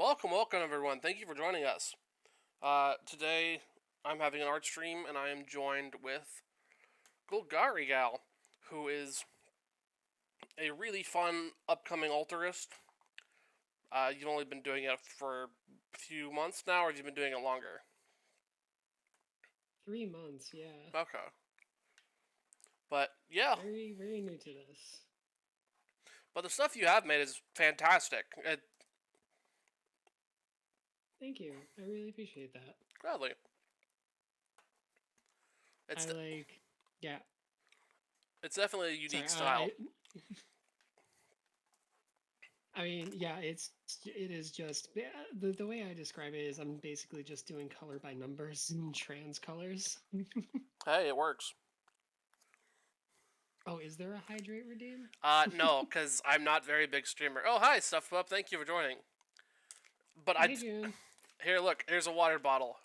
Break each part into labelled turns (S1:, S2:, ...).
S1: Welcome everyone. Thank you for joining us. Today I'm having an art stream and I am joined with GolgariGal, who is a really fun upcoming altarist. You've only been doing it for a few months now, or have you been doing it longer?
S2: 3 months, yeah.
S1: Okay. But yeah,
S2: Very, very new to this.
S1: but the stuff you have made is fantastic.
S2: Thank you. I really appreciate that.
S1: Gladly. It's
S2: I like, yeah.
S1: it's definitely a
S2: Sorry,
S1: unique style.
S2: I mean, yeah. It is just the way I describe it is I'm basically just doing color by numbers and trans colors.
S1: Hey, it works.
S2: Oh, is there a hydrate redeem?
S1: No, because I'm not very big streamer. Oh, hi, Stuff Pup. Thank you for joining. But
S2: Hey, June.
S1: here, look. Here's a water bottle.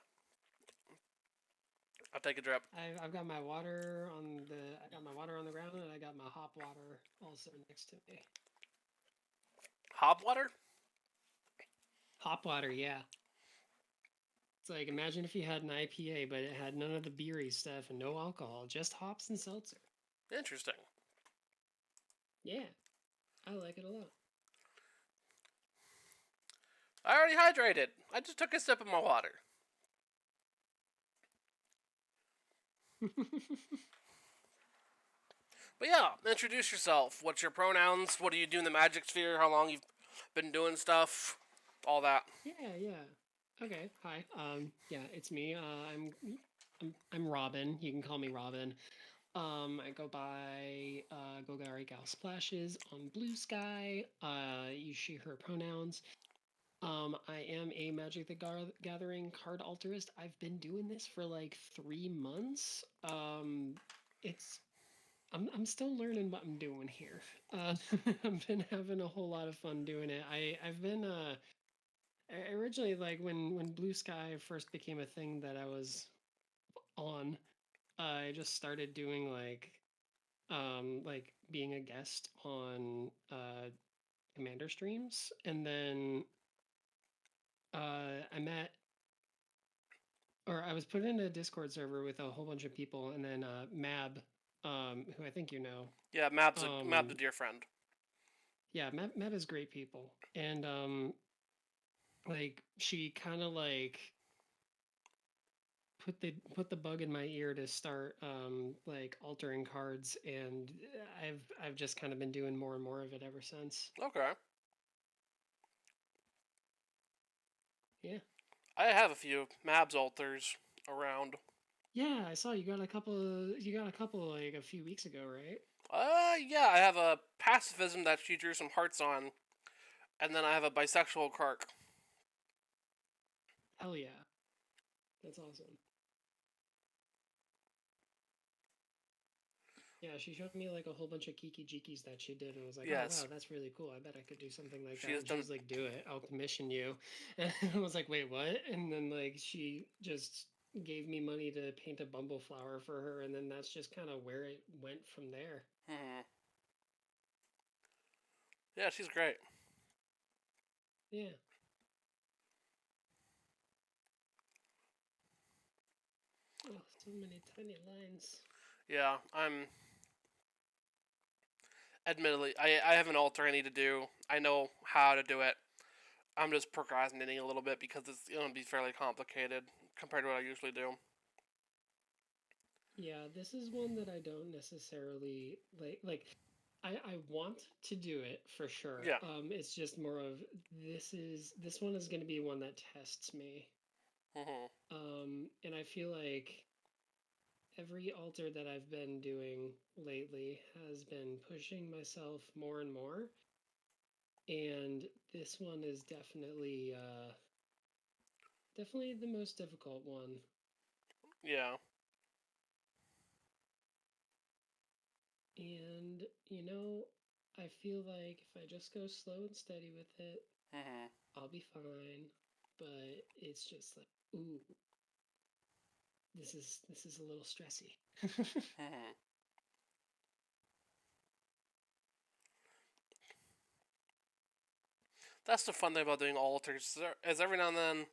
S1: I'll take a drip.
S2: I've got my water on the ground, and I got my hop water also next to me.
S1: Hop water?
S2: Hop water, yeah. It's like imagine if you had an IPA, but it had none of the beery stuff and no alcohol, just hops and seltzer.
S1: Interesting.
S2: Yeah, I like it a lot.
S1: I already hydrated. I just took a sip of my water. But yeah, introduce yourself. What's your pronouns? What do you do in the magic sphere? How long you've been doing stuff? All that.
S2: Yeah. Okay, hi. Yeah, it's me. I'm Robin. You can call me Robin. I go by GolgariGal Splashes on Blue Sky. You she her pronouns. I am a Magic the Gathering card altarist. I've been doing this for like 3 months. It's I'm still learning what I'm doing here. I've been having a whole lot of fun doing it. I've been originally like when Blue Sky first became a thing that I was on. I just started doing like being a guest on commander streams, and then I met or I was put in a Discord server with a whole bunch of people, and then Mab, who I think you know.
S1: Yeah, Map's a
S2: Um,
S1: dear friend.
S2: yeah, Mab is great people, and like she kind of like put the bug in my ear to start like altering cards, and I've just kind of been doing more and more of it ever since.
S1: Okay.
S2: Yeah.
S1: I have a few Mab's altars around.
S2: Yeah, I saw you got a couple like a few weeks ago, right?
S1: Yeah, I have a pacifism that she drew some hearts on, and then I have a bisexual Kark.
S2: Hell yeah. That's awesome. Yeah, she showed me like a whole bunch of kiki jikis that she did, and I was like, "Oh
S1: Yes,
S2: wow, that's really cool. I bet I could do something like
S1: she
S2: that."
S1: has
S2: And she
S1: done.
S2: was like, "Do it. I'll commission you." And I was like, "Wait, what?" And then like she just gave me money to paint a bumble flower for her, and then that's just kind of where it went from there.
S1: Hmm. Yeah, she's great.
S2: Yeah. Oh, so many tiny lines.
S1: Yeah, admittedly, I have an altar I need to do. I know how to do it. I'm just procrastinating a little bit because it's going to be fairly complicated compared to what I usually do.
S2: Yeah, this is one that I don't necessarily like I want to do it for sure.
S1: Yeah.
S2: It's just more of this one is going to be one that tests me.
S1: Hmm.
S2: And I feel like every altar that I've been doing lately has been pushing myself more and more. And this one is definitely the most difficult one.
S1: Yeah.
S2: And I feel like if I just go slow and steady with it,
S1: Hmm.
S2: I'll be fine. But it's just like, ooh, this is a little stressy.
S1: Hmm. that's the fun thing about doing alters. Is every now and then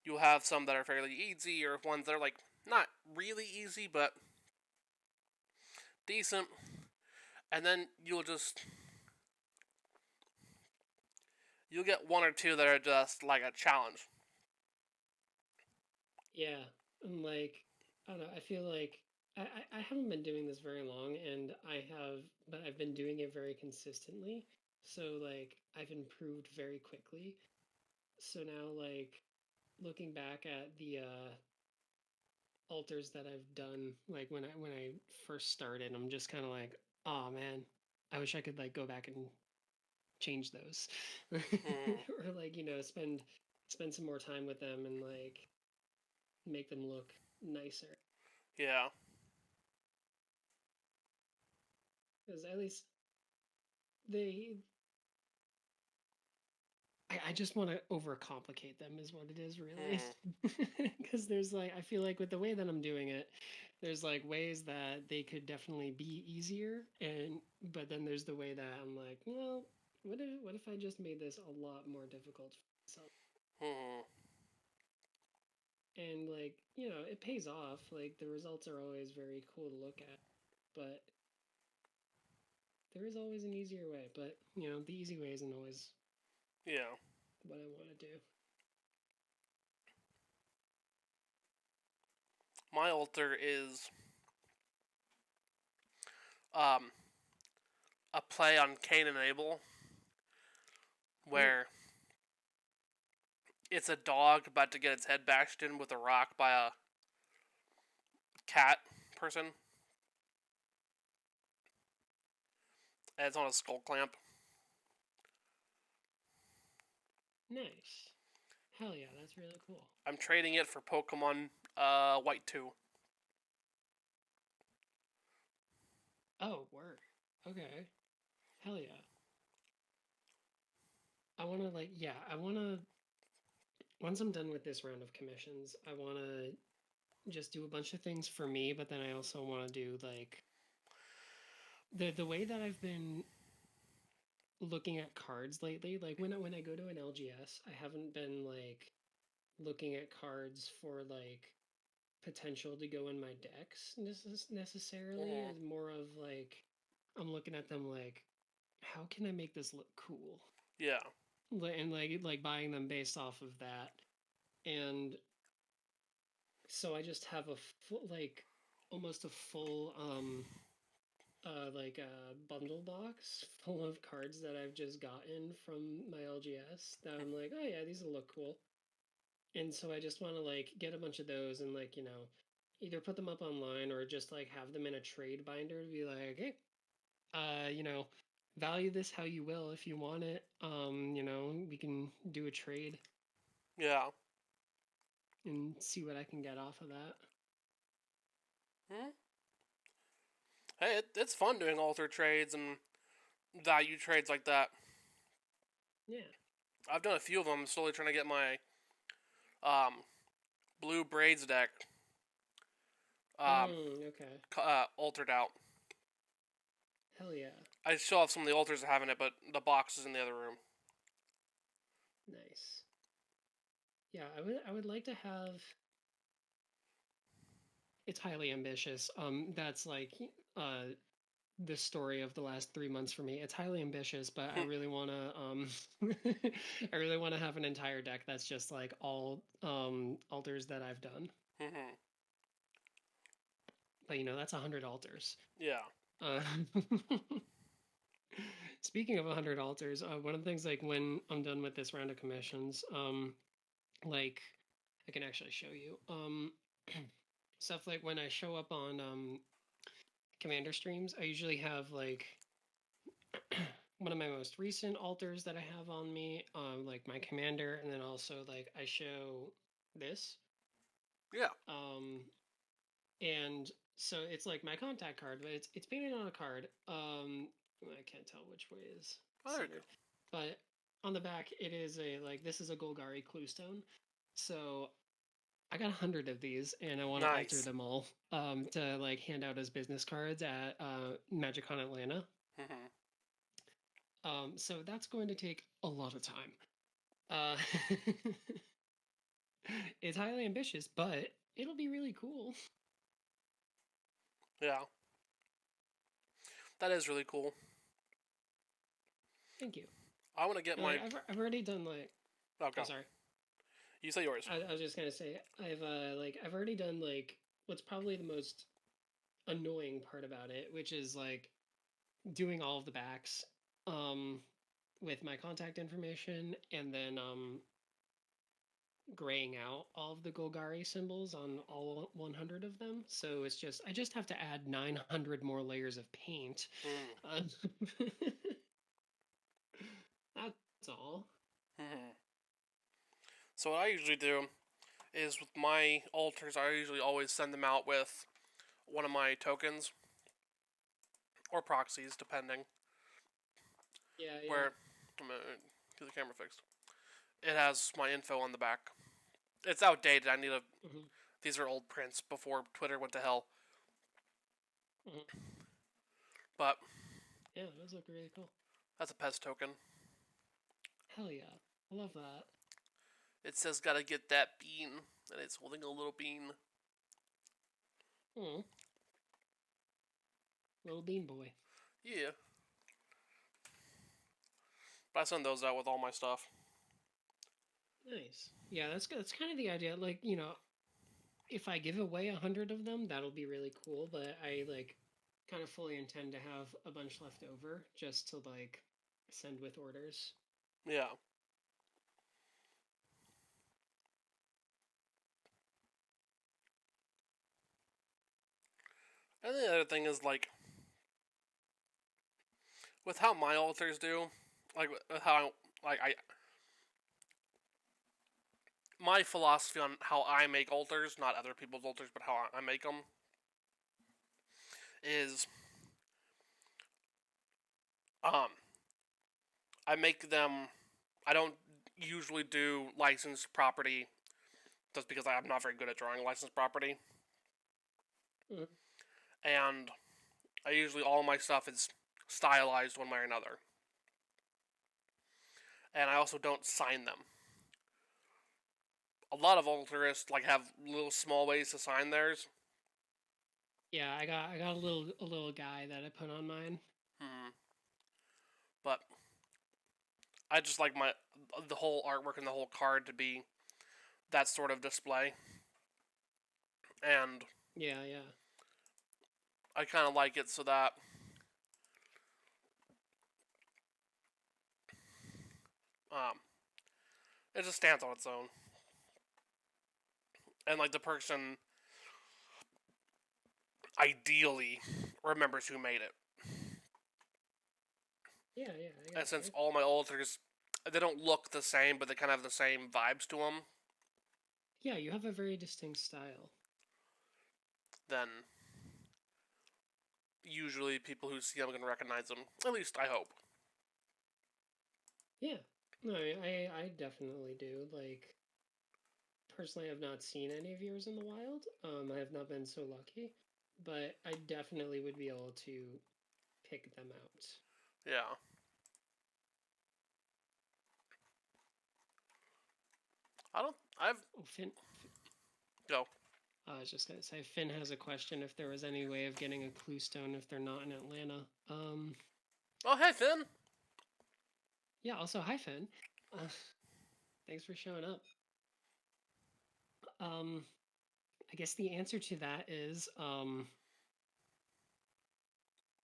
S1: you'll have some that are fairly easy, or ones that are like not really easy but decent, and then you'll get one or two that are just like a challenge.
S2: Yeah, and like I don't know. I feel like I haven't been doing this very long, and but I've been doing it very consistently. So like I've improved very quickly. So now like looking back at the alters that I've done, like when I first started, I'm just kind of like, oh man, I wish I could like go back and change those,
S1: Mm,
S2: or like spend some more time with them and like make them look nicer.
S1: yeah.
S2: Because at least they I just want to overcomplicate them is what it is really.
S1: Mm,
S2: Because there's like I feel like with the way that I'm doing it, there's like ways that they could definitely be easier, and but then there's the way that I'm like, well, what if I just made this a lot more difficult for myself?
S1: mm,
S2: And like, it pays off. Like the results are always very cool to look at, but there is always an easier way. But the easy way isn't always
S1: yeah.
S2: what I want to do.
S1: My alter is um a play on Cain and Abel,
S2: Hmm.
S1: where it's a dog about to get its head bashed in with a rock by a cat person, and it's on a skull clamp.
S2: Nice. Hell yeah, that's really cool.
S1: I'm trading it for Pokemon White 2.
S2: Oh, word. Okay. Hell yeah. I want to like yeah, I want to once I'm done with this round of commissions, I want to just do a bunch of things for me, but then I also want to do like the way that I've been looking at cards lately, like when I go to an LGS, I haven't been like looking at cards for like potential to go in my decks necessarily.
S1: Mm-hmm.
S2: Is more of like I'm looking at them like how can I make this look cool?
S1: Yeah.
S2: And like buying them based off of that. And so I just have a full like almost a full like a bundle box full of cards that I've just gotten from my LGS that I'm like, oh yeah, these will look cool. And so I just want to like get a bunch of those and like, either put them up online or just like have them in a trade binder to be like, hey, uh, you know, value this how you will if you want it. We can do a trade
S1: Yeah.
S2: and see what I can get off of that.
S1: Hmm. Hey, it's fun doing alter trades and value trades like that.
S2: Yeah.
S1: I've done a few of them. I'm slowly trying to get my um, blue braids deck
S2: Okay.
S1: altered out.
S2: Hell yeah.
S1: I still have some of the alters that have in it, but the box is in the other room.
S2: Nice. Yeah, I would like to have it's highly ambitious. That's like uh the story of the last 3 months for me. It's highly ambitious, but I really wanna I really wanna have an entire deck that's just like all alters that I've done.
S1: Mm-hmm.
S2: But that's 100 alters.
S1: Yeah.
S2: Uh, speaking of 100 alters, one of the things like when I'm done with this round of commissions, like I can actually show you. Stuff like when I show up on commander streams, I usually have like one of my most recent alters that I have on me, like my commander, and then also like I show this.
S1: Yeah.
S2: Um, and so it's like my contact card, but it's painted on a card. I can't tell which way is
S1: Oh, there you go.
S2: centered, but on the back it is a like this is a Golgari Cluestone. So I got 100 of these, and I want to alter
S1: Nice.
S2: them all to like hand out as business cards at MagicCon Atlanta.
S1: Mm-hmm.
S2: So that's going to take a lot of time. Uh, it's highly ambitious, but it'll be really cool.
S1: Yeah, that is really cool.
S2: Thank you.
S1: I want to get
S2: And, like
S1: my.
S2: I've already done like
S1: Oh,
S2: oh
S1: go.
S2: sorry.
S1: You say yours.
S2: I was just gonna say I've already done like what's probably the most annoying part about it, which is like doing all of the backs um with my contact information and then graying out all of the Golgari symbols on all 100 of them. So it's just I just have to add 900 more layers of paint.
S1: Mm.
S2: Uh, that's all.
S1: Hmm. So what I usually do is with my altars, I usually always send them out with one of my tokens or proxies, depending.
S2: Yeah, yeah.
S1: Where I'm gonna get the camera fixed. It has my info on the back. It's outdated. I need a.
S2: Hmm.
S1: These are old prints before Twitter went to hell.
S2: Hmm.
S1: But
S2: Yeah, those look really cool.
S1: that's a pest token.
S2: Hell yeah. I love that.
S1: It says gotta get that bean, and it's holding a little bean.
S2: Hmm. Little bean boy.
S1: Yeah. But I send those out with all my stuff.
S2: Nice. Yeah, that's good. That's kind of the idea. Like, you know, if I give away 100 of them, that'll be really cool. But I like kind of fully intend to have a bunch left over just to like send with orders.
S1: Yeah. And the other thing is like with how my altars do, like with how like I my philosophy on how I make altars, not other people's altars, but how I make them, is um I make them. I don't usually do licensed property just because I'm not very good at drawing licensed property,
S2: Mm.
S1: and I usually all my stuff is stylized one way or another, and I also don't sign them. A lot of altarists like have little small ways to sign theirs.
S2: Yeah, I got a little guy that I put on mine.
S1: Hmm. But I just like my the whole artwork and the whole card to be that sort of display, and
S2: Yeah, yeah.
S1: I kind of like it so that um, it just stands on its own, and like the person ideally remembers who made it.
S2: Yeah, yeah, I
S1: And
S2: got
S1: since
S2: you.
S1: all my altars, they don't look the same, but they kind of have the same vibes to them,
S2: Yeah, you have a very distinct style.
S1: then usually people who see them can recognize them. At least I hope.
S2: Yeah. No, I definitely do. Like personally I've not seen any of yours in the wild. I have not been so lucky, but I definitely would be able to pick them out.
S1: Yeah. I don't. I've.
S2: Oh,
S1: Go.
S2: I was just gonna say Finn has a question if there was any way of getting a clue stone if they're not in Atlanta.
S1: Oh, hey, Finn.
S2: Yeah. Also, hi Finn. Uh, thanks for showing up. Um, I guess the answer to that is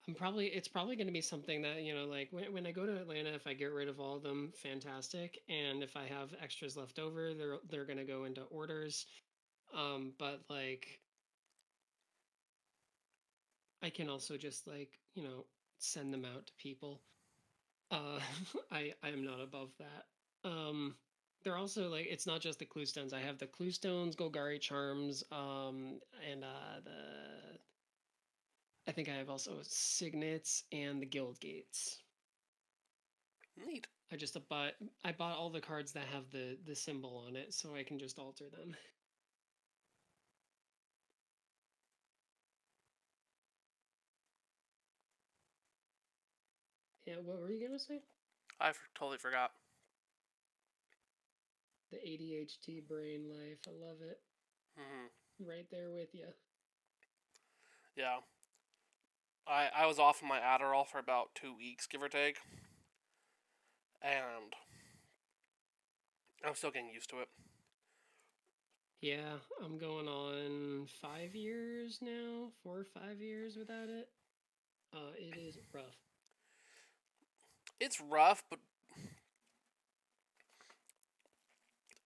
S2: it's probably going to be something that you know like when I go to Atlanta, if I get rid of all of them, fantastic, and if I have extras left over, they're going to go into orders. But like I can also just like you know send them out to people. Uh, I am not above that. They're also like it's not just the clue stones. I have the clue stones, Golgari charms, and the I think I have also signets and the guild gates.
S1: Neat.
S2: I bought all the cards that have the symbol on it, so I can just alter them. Yeah, what were you gonna say?
S1: Totally forgot.
S2: The ADHD brain life. I love it. Right there with you.
S1: Yeah. I was off of my Adderall for about 2 weeks, give or take. And I'm still getting used to it.
S2: Yeah, I'm going on 5 years now, 4 or 5 years without it. It is rough.
S1: It's rough, but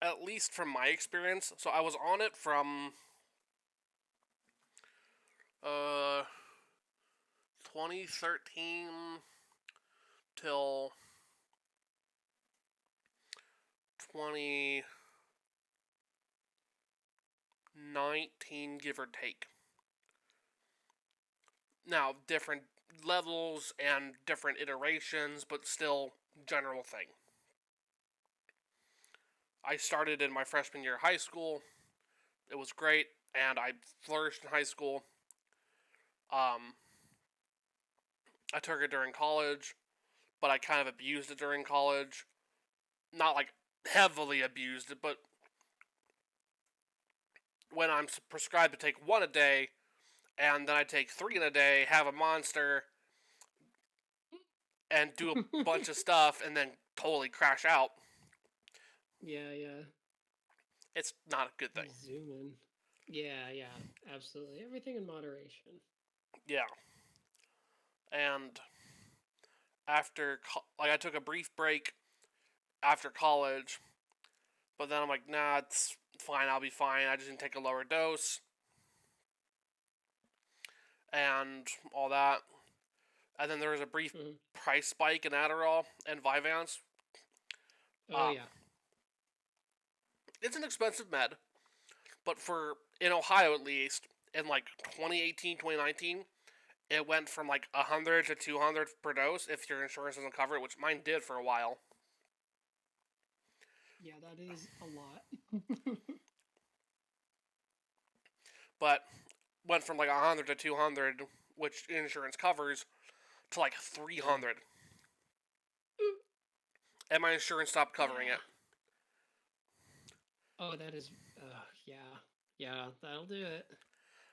S1: at least from my experience, so I was on it from uh 2013 till 2019, give or take. Now, different levels and different iterations, but still general thing. I started in my freshman year of high school. It was great, and I flourished in high school. Um, I took it during college, but I kind of abused it during college. Not like heavily abused it, but when I'm prescribed to take one a day, and then I take three in a day, have a monster, and do a bunch of stuff, and then totally crash out.
S2: Yeah, yeah.
S1: It's not a good thing.
S2: Zoom in. Yeah, yeah, absolutely. Everything in moderation.
S1: Yeah. And after, like, I took a brief break after college, but then I'm like, nah, it's fine, I'll be fine. I just need to take a lower dose and all that. And then there was a brief price spike in Adderall and Vyvanse.
S2: Oh, yeah.
S1: It's an expensive med, but in Ohio at least, in like 2018, 2019, it went from like 100 to 200 per dose if your insurance doesn't cover it, which mine did for a while.
S2: Yeah, that is a lot.
S1: But went from like 100 to 200, which insurance covers, to like 300. And my insurance stopped covering it.
S2: Oh, that is, yeah. Yeah, that'll do it.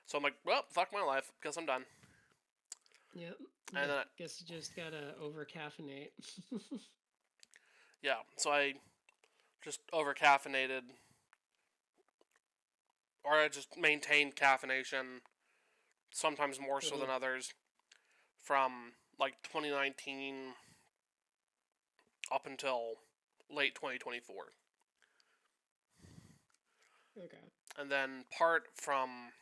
S1: So I'm like, well, fuck my life, because I'm done.
S2: Yep.
S1: And then
S2: guess you just gotta over caffeinate.
S1: yeah, so I just over caffeinated, or I just maintained caffeination, sometimes more so than others, from like 2019 up until late 2024.
S2: Okay.
S1: And then part from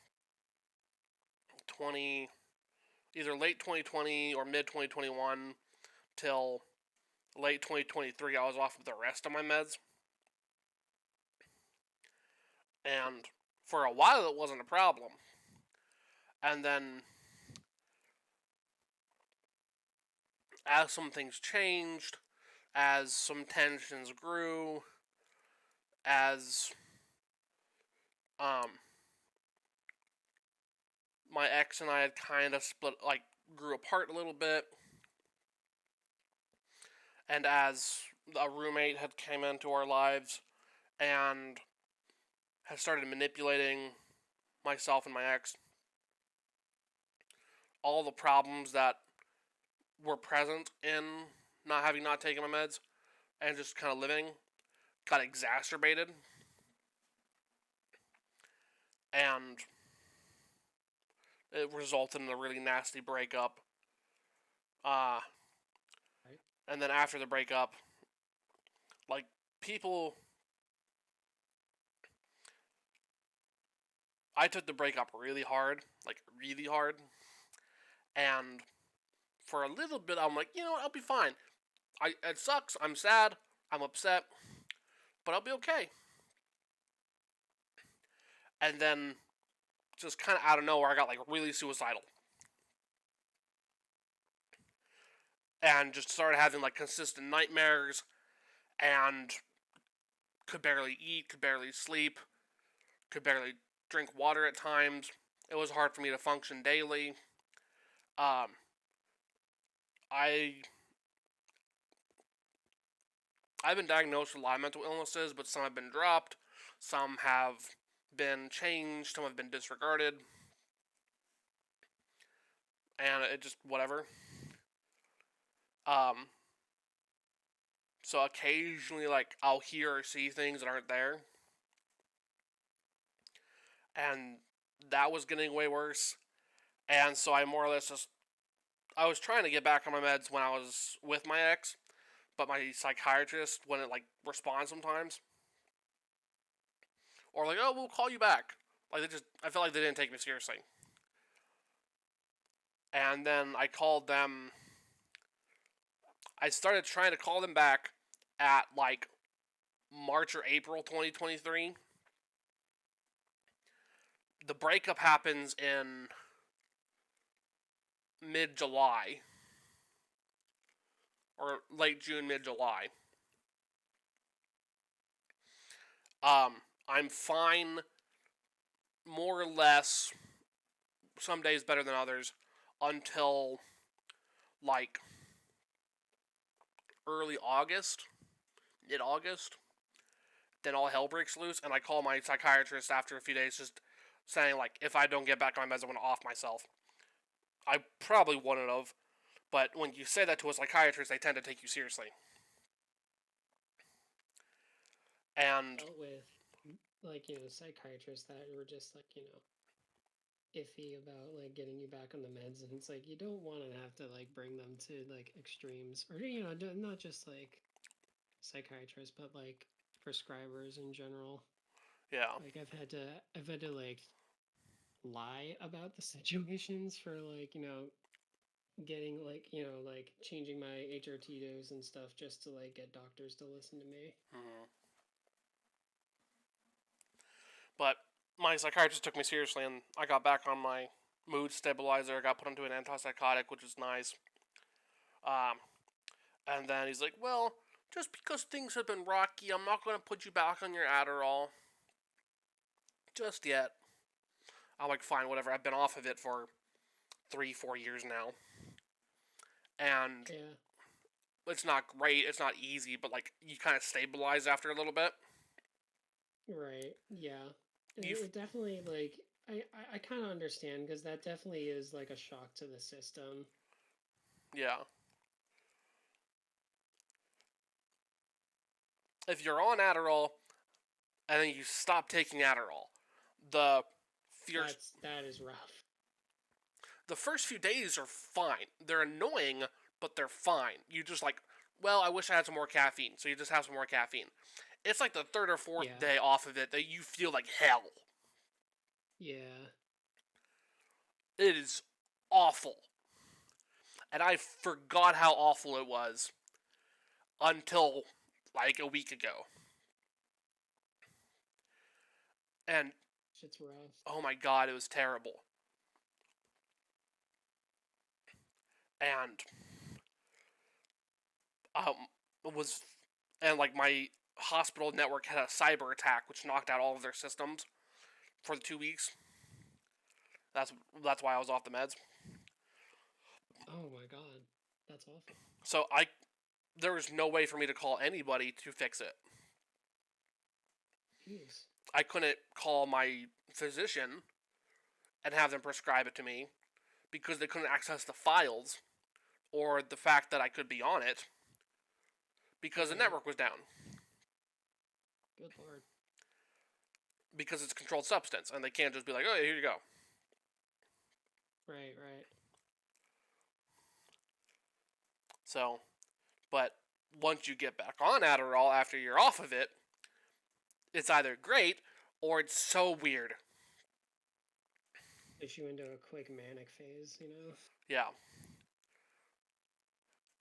S1: either late 2020 or mid 2021 till late 2023, I was off of the rest of my meds. And for a while, it wasn't a problem. And then, as some things changed, as some tensions grew, as my ex and I had kind of grew apart a little bit, and as a roommate had came into our lives and had started manipulating myself and my ex, all the problems that were present in not taking my meds and just kind of living got exacerbated. And it resulted in a really nasty breakup. And then after the breakup, like, people... I took the breakup really hard. Like, really hard. And for a little bit, I'm like, you know what, I'll be fine. It sucks, I'm sad, I'm upset, but I'll be okay. And then, just kind of out of nowhere, I got, like, really suicidal. And just started having, like, consistent nightmares, and could barely eat, could barely sleep, could barely drink water at times. It was hard for me to function daily. I I've been diagnosed with a lot of mental illnesses, but some have been dropped, some have been changed, some have been disregarded, and it just whatever. Um, so occasionally, like, I'll hear or see things that aren't there, and that was getting way worse. And so I more or less just I was trying to get back on my meds when I was with my ex, but my psychiatrist wouldn't like respond sometimes, or like, oh, we'll call you back. Like I felt like they didn't take me seriously. And then I called them. I started trying to call them back at like March or April 2023. The breakup happens in mid July or late June, mid July. I'm fine, more or less. Some days better than others, until like early August, mid August. Then all hell breaks loose, and I call my psychiatrist after a few days, just saying like, if I don't get back on my meds, I'm gonna off myself. I probably wouldn't have, but when you say that to a psychiatrist, they tend to take you seriously. And
S2: Dealt with like psychiatrists that were just like iffy about like getting you back on the meds, and it's like you don't want to have to like bring them to like extremes, or not just like psychiatrists but like prescribers in general.
S1: yeah,
S2: Like I've had to like lie about the situations for like getting like like changing my HRT dose and stuff just to like get doctors to listen to me.
S1: mm-hmm. But my psychiatrist took me seriously, and I got back on my mood stabilizer. I got put onto an antipsychotic, which is nice. Um, and then he's like, well, just because things have been rocky, I'm not going to put you back on your Adderall just yet. I'm like, fine, whatever. I've been off of it for 3, 4 years now. And
S2: Yeah.
S1: it's not great, it's not easy, but like, you kind of stabilize after a little bit.
S2: Right. Yeah.
S1: You,
S2: It definitely like I kind of understand because that definitely is like a shock to the system.
S1: yeah. If you're on Adderall and then you stop taking Adderall, the first
S2: That is rough.
S1: the first few days are fine. They're annoying, but they're fine. You just like, well, I wish I had some more caffeine, so you just have some more caffeine. It's like the third or fourth
S2: Yeah.
S1: day off of it that you feel like hell.
S2: Yeah.
S1: It is awful. And I forgot how awful it was until like a week ago. And
S2: Shit's rough.
S1: oh my god, it was terrible. And it was and like my hospital network had a cyber attack which knocked out all of their systems for the 2 weeks. That's that's why I was off the meds.
S2: Oh my god. That's awful.
S1: So there was no way for me to call anybody to fix it.
S2: Jeez.
S1: I couldn't call my physician and have them prescribe it to me because they couldn't access the files or the fact that I could be on it because the network was down.
S2: Good lord.
S1: Because it's a controlled substance and they can't just be like, oh, yeah, here you go.
S2: Right, right.
S1: So, but once you get back on Adderall after you're off of it, it's either great or it's so weird.
S2: Push you into a quick manic phase,
S1: Yeah.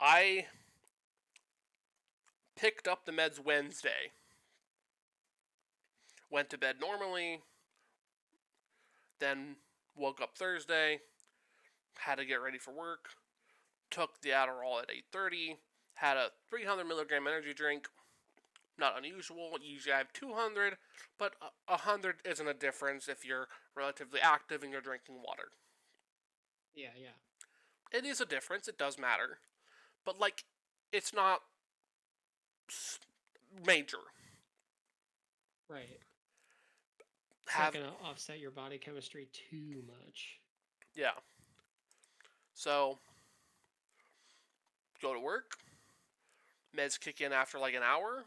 S1: I picked up the meds Wednesday. Went to bed normally. Then woke up Thursday. Had to get ready for work. Took the Adderall at 8:30. Had a 300 milligram energy drink. Not unusual. Usually I have 200, but 100 isn't a difference if you're relatively active and you're drinking water.
S2: Yeah, yeah.
S1: It is a difference. It does matter. But, like, it's not major.
S2: Right. It's not going to offset your body chemistry too much.
S1: Yeah. So, go to work. Meds kick in after like an hour.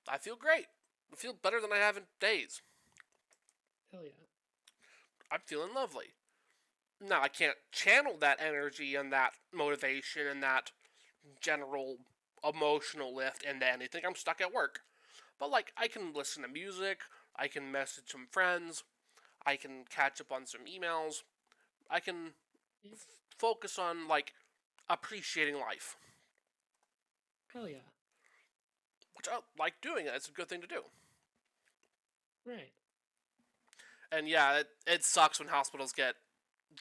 S1: I feel great. I feel better than I have in days.
S2: Hell yeah.
S1: I'm feeling lovely. Now, I can't channel that energy and that motivation and that general emotional lift into anything. I'm stuck at work. But, like, I can listen to music. I can message some friends. I can catch up on some emails. I can focus on, like, appreciating life.
S2: Hell yeah.
S1: Which I like doing. It's a good thing to do.
S2: Right.
S1: And yeah, it sucks when hospitals get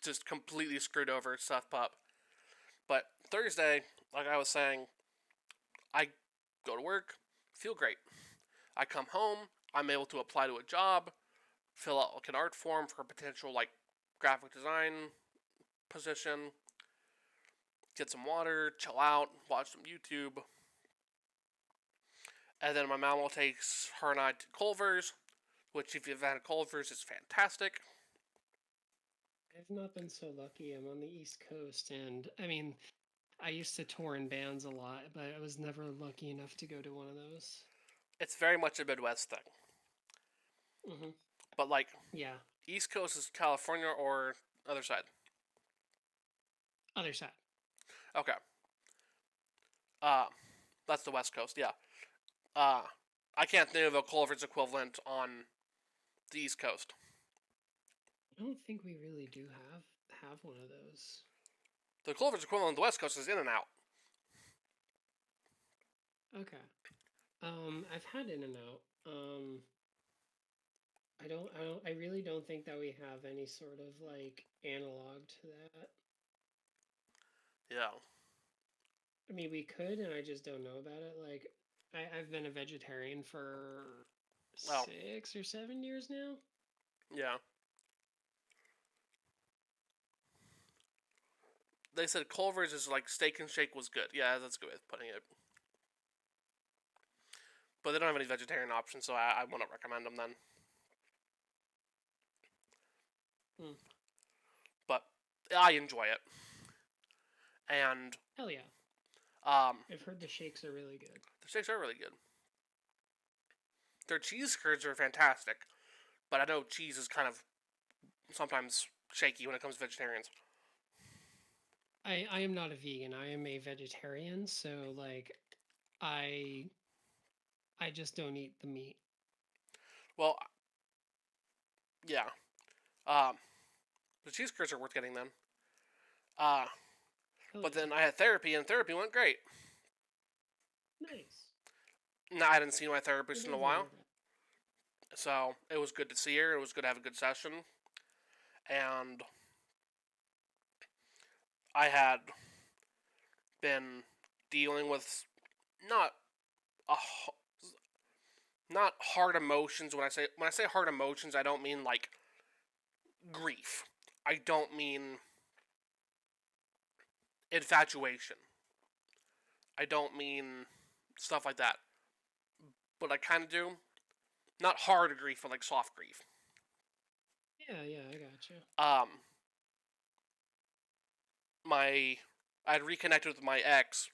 S1: just completely screwed over, stuff pup. But Thursday, like I was saying, I go to work, feel great. I come home, I'm able to apply to a job, fill out like an art form for a potential like graphic design position, get some water, chill out, watch some YouTube. And then my mom will take her and I to Culver's, which if you've had Culver's, is fantastic.
S2: I've not been so lucky. I'm on the East Coast, and I mean, I used to tour in bands a lot, but I was never lucky enough to go to one of those.
S1: It's very much a Midwest thing.
S2: Mm-hmm.
S1: But like,
S2: Yeah.
S1: East Coast is California or other side?
S2: Other side.
S1: Okay. That's the West Coast, yeah. I can't think of a Culver's equivalent on the East Coast.
S2: I don't think we really do have one of those.
S1: The Culver's equivalent on the West Coast is In-N-Out.
S2: Okay. I've had In-N-Out. I really don't think that we have any sort of like analog to that.
S1: Yeah.
S2: I mean, we could, and I just don't know about it. Like, I've been a vegetarian for
S1: Well,
S2: 6 or 7 years now.
S1: yeah. They said Culver's is like Steak and Shake was good. Yeah, that's a good way of putting it. But they don't have any vegetarian options, so I wouldn't recommend them then.
S2: Hmm.
S1: But I enjoy it. And
S2: Hell yeah.
S1: um,
S2: I've heard the shakes are really good.
S1: the steaks are really good. Their cheese curds are fantastic, but I know cheese is kind of sometimes shaky when it comes to vegetarians.
S2: I am not a vegan. I am a vegetarian, so like I I just don't eat the meat.
S1: Well, yeah. Um, the cheese curds are worth getting then. Uh,
S2: Hell
S1: but
S2: yeah.
S1: then I had therapy, and therapy went great.
S2: Nice.
S1: No, I hadn't seen my therapist
S2: It
S1: in a
S2: is
S1: while,
S2: really good.
S1: so it was good to see her. It was good to have a good session, and I had been dealing with not a not hard emotions. When I say hard emotions, I don't mean like grief. I don't mean infatuation. I don't mean stuff like that. But I kind of do. Not hard grief, but like soft grief.
S2: Yeah, yeah, I got you.
S1: Um, I had reconnected with my ex.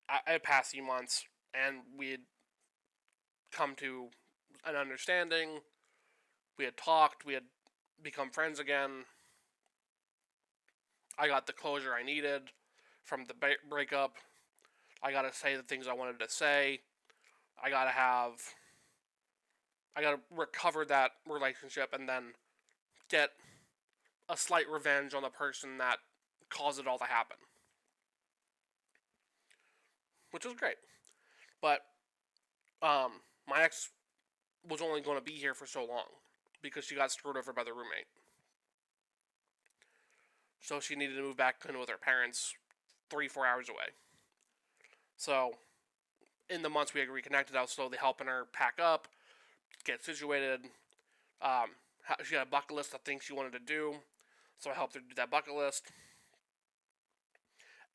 S1: I had passed few months, and we had come to an understanding. We had talked. We had become friends again. I got the closure I needed from the breakup. I gotta say the things I wanted to say. I gotta have. I gotta recover that relationship and then get a slight revenge on the person that caused it all to happen. Which was great. But my ex was only going to be here for so long because she got screwed over by the roommate. So she needed to move back in with her parents 3-4 hours away. So in the months we had reconnected, I was slowly helping her pack up, get situated. She had a bucket list of things she wanted to do, so I helped her do that bucket list.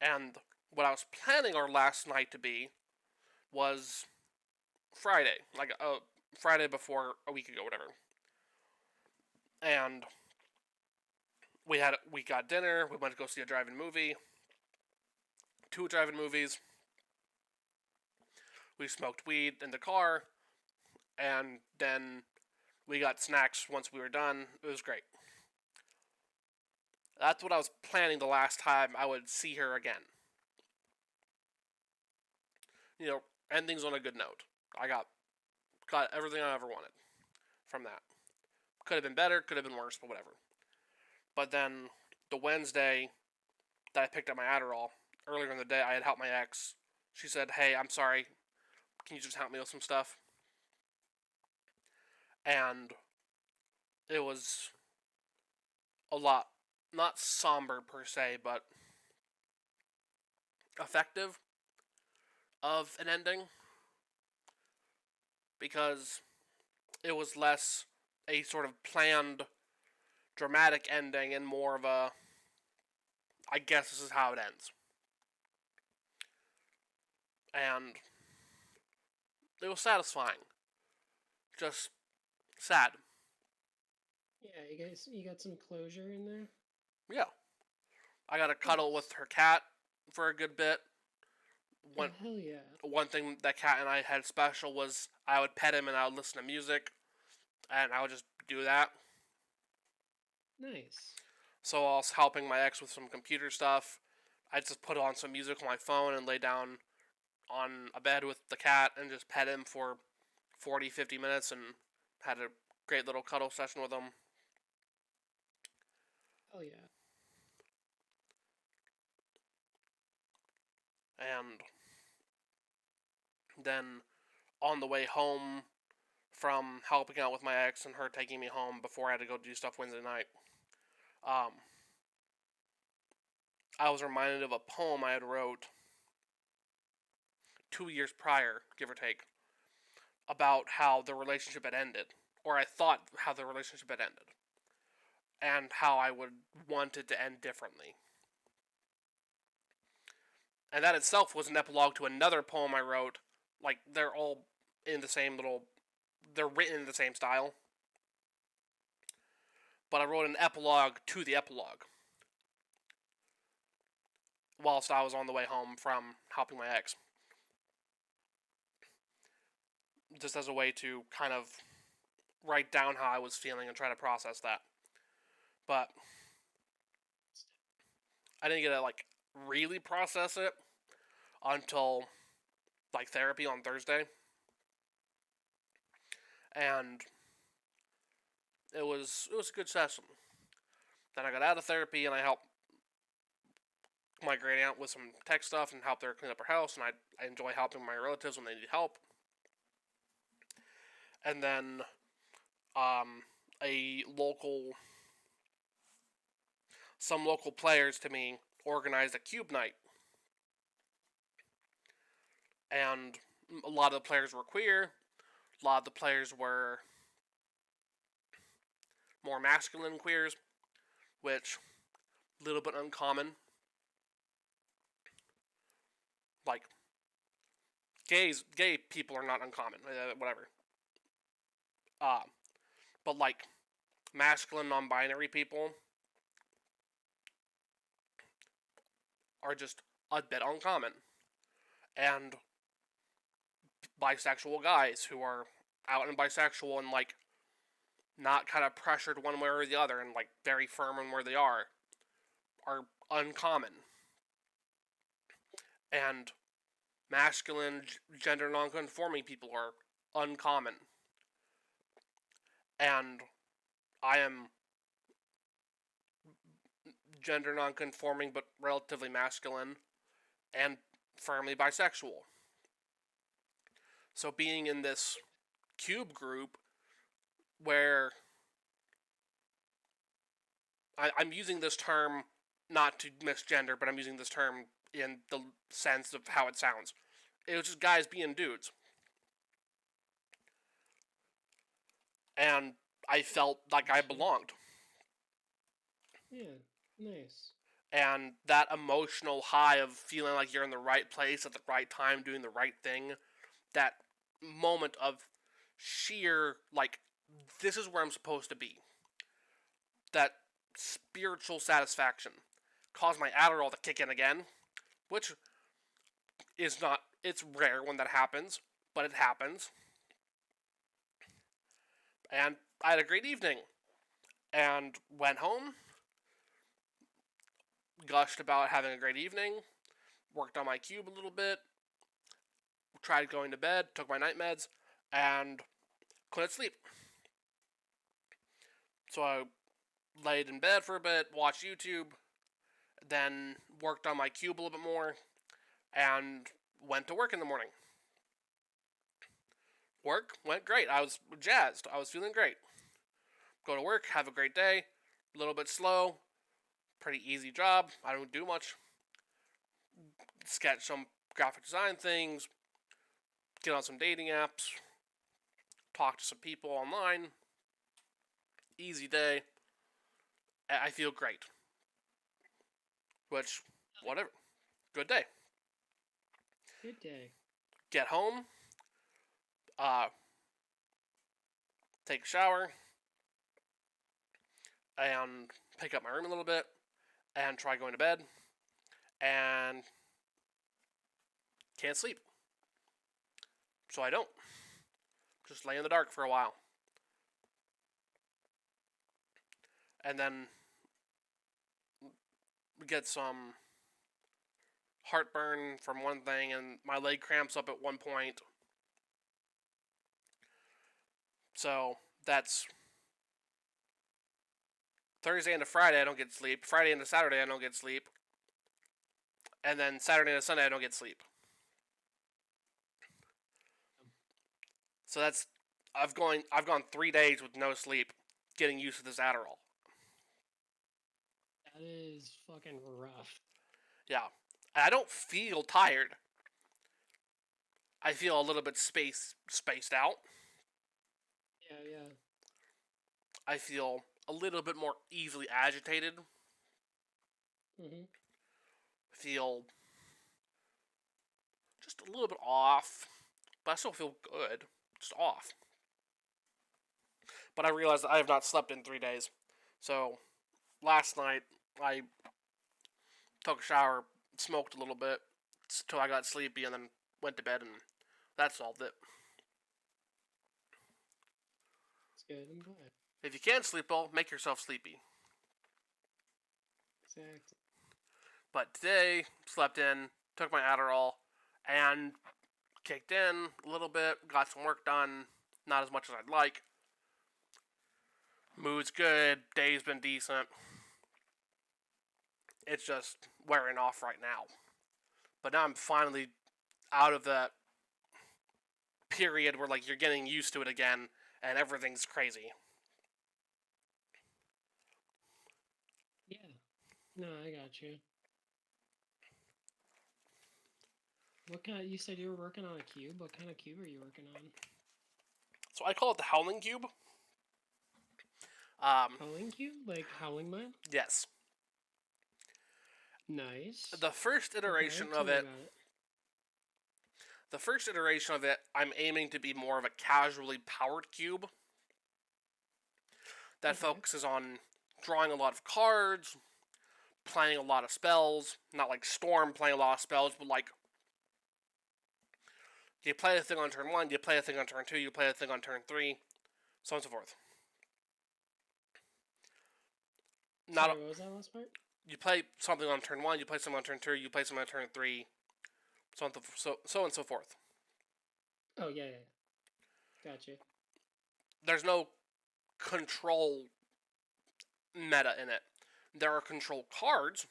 S1: And what I was planning our last night to be was Friday, like Friday before a week ago, whatever. And we got dinner. We went to go see a drive-in movie. 2 drive-in movies. We smoked weed in the car, and then we got snacks once we were done. It was great. That's what I was planning the last time I would see her again. You know, endings on a good note. I got everything I ever wanted from that. Could have been better, could have been worse, but whatever. But then the Wednesday that I picked up my Adderall, earlier in the day, I had helped my ex. She said, "Hey, I'm sorry. Can you just help me with some stuff?" And it was a lot, not somber per se, but effective of an ending, because it was less a sort of planned dramatic ending and more of a, I guess this is how it ends. And it was satisfying. Just sad.
S2: Yeah, you got some closure in there.
S1: Yeah. I got to cuddle with her cat for a good bit.
S2: Hell yeah.
S1: One thing that cat and I had special was I would pet him and I would listen to music, and I would just do that.
S2: Nice.
S1: So I was helping my ex with some computer stuff. I just put on some music on my phone and lay down on a bed with the cat and just pet him for 40, 50 minutes and had a great little cuddle session with him.
S2: Hell yeah.
S1: And then on the way home from helping out with my ex and her taking me home before I had to go do stuff Wednesday night, I was reminded of a poem I had wrote 2 years prior, give or take, about how the relationship had ended, or I thought how the relationship had ended, and how I would want it to end differently. And that itself was an epilogue to another poem I wrote. Like, they're all in the same little, they're written in the same style. But I wrote an epilogue to the epilogue whilst I was on the way home from helping my ex. Just as a way to kind of write down how I was feeling and try to process that. But I didn't get to, like, really process it until, like, therapy on Thursday. And it was a good session. Then I got out of therapy and I helped my great aunt with some tech stuff and helped her clean up her house, and I enjoy helping my relatives when they need help. And then some local players to me organized a cube night, and a lot of the players were queer. A lot of the players were more masculine queers, which a little bit uncommon. Like, gay people are not uncommon, whatever. But like masculine non-binary people are just a bit uncommon, and bisexual guys who are out and bisexual and like not kind of pressured one way or the other and like very firm in where they are uncommon. And masculine gender non-conforming people are uncommon. And I am gender non-conforming but relatively masculine and firmly bisexual. So being in this cube group where I'm using this term not to misgender, but I'm using this term in the sense of how it sounds. It was just guys being dudes. And I felt like I belonged.
S2: Yeah, nice.
S1: And that emotional high of feeling like you're in the right place at the right time, doing the right thing, that moment of sheer, like, this is where I'm supposed to be. That spiritual satisfaction caused my Adderall to kick in again, which is not, it's rare when that happens, but it happens. And I had a great evening and went home, gushed about having a great evening, worked on my cube a little bit, tried going to bed, took my night meds, and couldn't sleep. So I laid in bed for a bit, watched YouTube, then worked on my cube a little bit more, and went to work in the morning. Work went great. I was jazzed. I was feeling great. Go to work, have a great day, a little bit slow, pretty easy job. I don't do much. Sketch some graphic design things, get on some dating apps, talk to some people online. Easy day. I feel great. Which, whatever. Good day.
S2: Good day.
S1: Get home. Take a shower. And pick up my room a little bit. And try going to bed. And can't sleep. So I don't. Just lay in the dark for a while. And then get some heartburn from one thing, and my leg cramps up at one point. So that's Thursday into Friday I don't get sleep. Friday into Saturday I don't get sleep. And then Saturday into Sunday I don't get sleep. So that's I've gone 3 days with no sleep, getting used to this Adderall.
S2: That is fucking rough.
S1: Yeah. I don't feel tired. I feel a little bit spaced out.
S2: Yeah.
S1: I feel a little bit more easily agitated. Feel just a little bit off, but I still feel good. Just off. But I realized that I have not slept in 3 days. So last night I took a shower, smoked a little bit until I got sleepy, and then went to bed, and that solved it.
S2: It's good. I'm glad.
S1: If you can't sleep well, make yourself sleepy.
S2: Exactly.
S1: But today, slept in, took my Adderall, and kicked in a little bit, got some work done, not as much as I'd like. Mood's good, day's been decent. It's just wearing off right now. But now I'm finally out of that period where, like, you're getting used to it again and everything's crazy.
S2: Yeah. No, I got you. What kind? You said you were working on a cube. What kind of cube are you working on?
S1: So I call it the Howling Cube.
S2: Howling cube, like Howling Mine.
S1: Yes.
S2: Nice.
S1: The first iteration of it. The first iteration of it, I'm aiming to be more of a casually powered cube that focuses on drawing a lot of cards, playing a lot of spells. Not like Storm playing a lot of spells, but like you play a thing on turn 1, you play a thing on turn 2, you play a thing on turn 3, so on and so forth.
S2: Sorry, what was that last part?
S1: You play something on turn 1, you play something on turn 2, you play something on turn 3, so on and so forth.
S2: Oh, yeah. Gotcha.
S1: There's no control meta in it. There are control cards.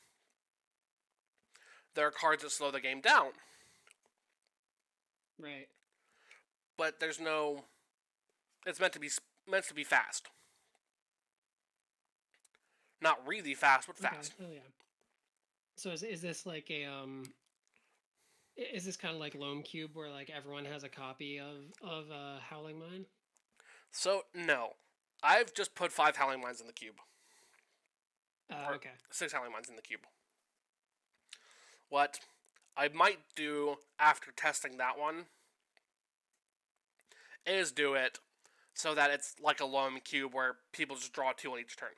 S1: There are cards that slow the game down.
S2: Right.
S1: But there's no... It's meant to be fast. Not really fast, but fast.
S2: Okay. Oh, yeah. So is this like a is this kind of like Lone Cube where like everyone has a copy of Howling Mine?
S1: So no, I've just put 5 Howling Mines in the cube.
S2: Okay.
S1: 6 Howling Mines in the cube. What I might do after testing that one is do it so that it's like a loam cube where people just draw 2 on each turn.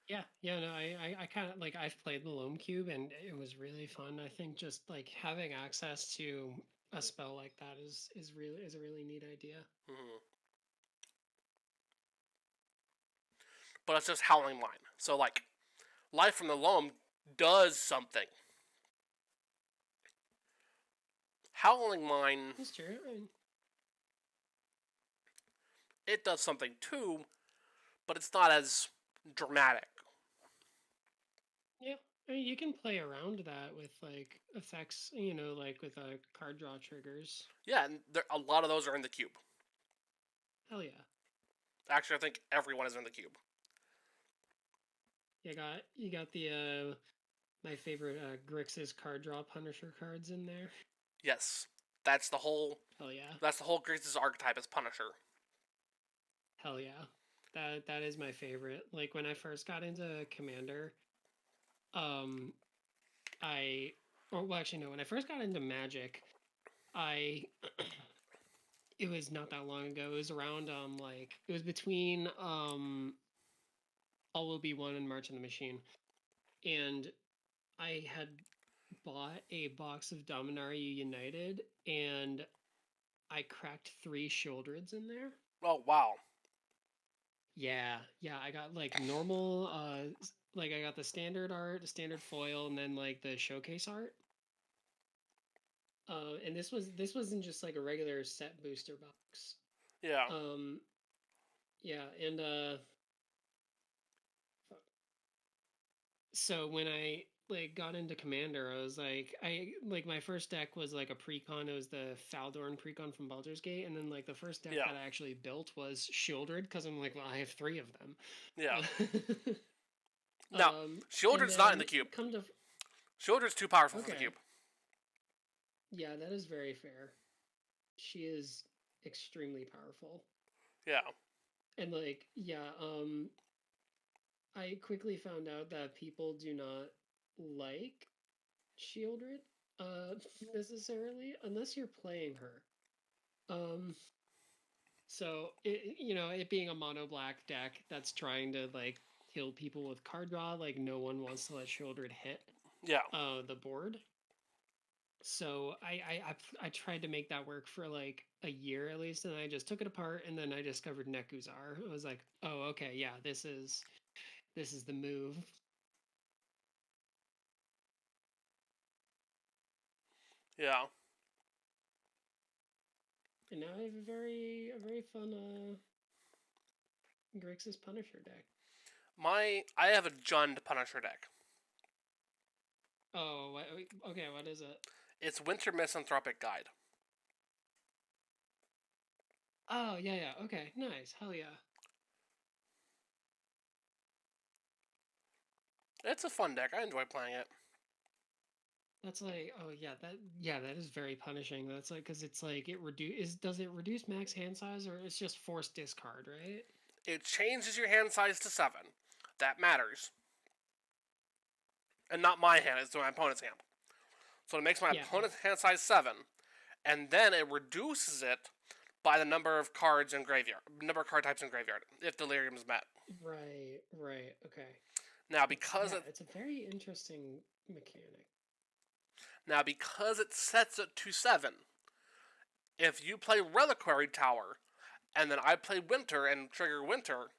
S2: Yeah, no, I kind of like I've played the Loam Cube and it was really fun. I think just like having access to a spell like that is a really neat idea.
S1: Mm-hmm. But it's just Howling Mine. So, like, Life from the Loam does something. Howling Mine,
S2: That's true.
S1: it does something too, but it's not as dramatic.
S2: Yeah, I mean, you can play around that with like effects, you know, like with card draw triggers.
S1: Yeah, and a lot of those are in the cube.
S2: Hell yeah.
S1: Actually, I think everyone is in the cube.
S2: You got the my favorite Grixis card draw Punisher cards in there.
S1: Yes, that's the whole.
S2: Hell yeah.
S1: That's the whole Grace's archetype as Punisher.
S2: Hell yeah. That is my favorite. Like when I first got into Commander, um well actually no, when I first got into Magic, I it was not that long ago. It was around like it was between All Will Be One and March of the Machine. And I had bought a box of Dominaria United and I cracked 3 Shieldreds in there.
S1: Oh wow.
S2: Yeah, I got like normal like I got the standard art, the standard foil, and then like the showcase art. And this wasn't just like a regular set booster box.
S1: Yeah.
S2: Um yeah, and so when I like got into Commander, I was like my first deck was like a precon. It was the Faldorn precon from Baldur's Gate, and then like the first deck
S1: Yeah.
S2: that I actually built was Shieldred because I'm like, well, I have 3 of them.
S1: Yeah.
S2: Uh,
S1: Now, Shieldred's not in the cube.
S2: Come to
S1: Shieldred's too powerful for
S2: okay,
S1: the cube.
S2: yeah, that is very fair. She is extremely powerful,
S1: Yeah.
S2: and like yeah, I quickly found out that people do not like Shieldred necessarily unless you're playing her. Um so it, you know, it being a mono black deck that's trying to like kill people with card draw, like no one wants to let Shieldred hit
S1: Yeah.
S2: the board. So I tried to make that work for like a year at least, and I just took it apart, and then I discovered Nekuzar. I was like, oh okay, yeah, this is the move.
S1: Yeah.
S2: And now I have a very fun Grixis Punisher deck.
S1: I have a Jund Punisher deck.
S2: Oh, okay. What is it?
S1: It's Winter Misanthropic Guide.
S2: Oh, yeah. Okay, nice. Hell yeah.
S1: It's a fun deck. I enjoy playing it.
S2: That's like, oh yeah, that is very punishing. That's like, because it's like does it reduce max hand size or it's just forced discard, right?
S1: It changes your hand size to 7. That matters. And not my hand, it's my opponent's hand. So it makes my opponent's hand size 7, and then it reduces it by the number of cards in graveyard, number of card types in graveyard, if Delirium is met.
S2: Right. Okay.
S1: Now, because
S2: it's a very interesting mechanic.
S1: Now, because it sets it to 7, if you play Reliquary Tower, and then I play Winter and trigger Winter,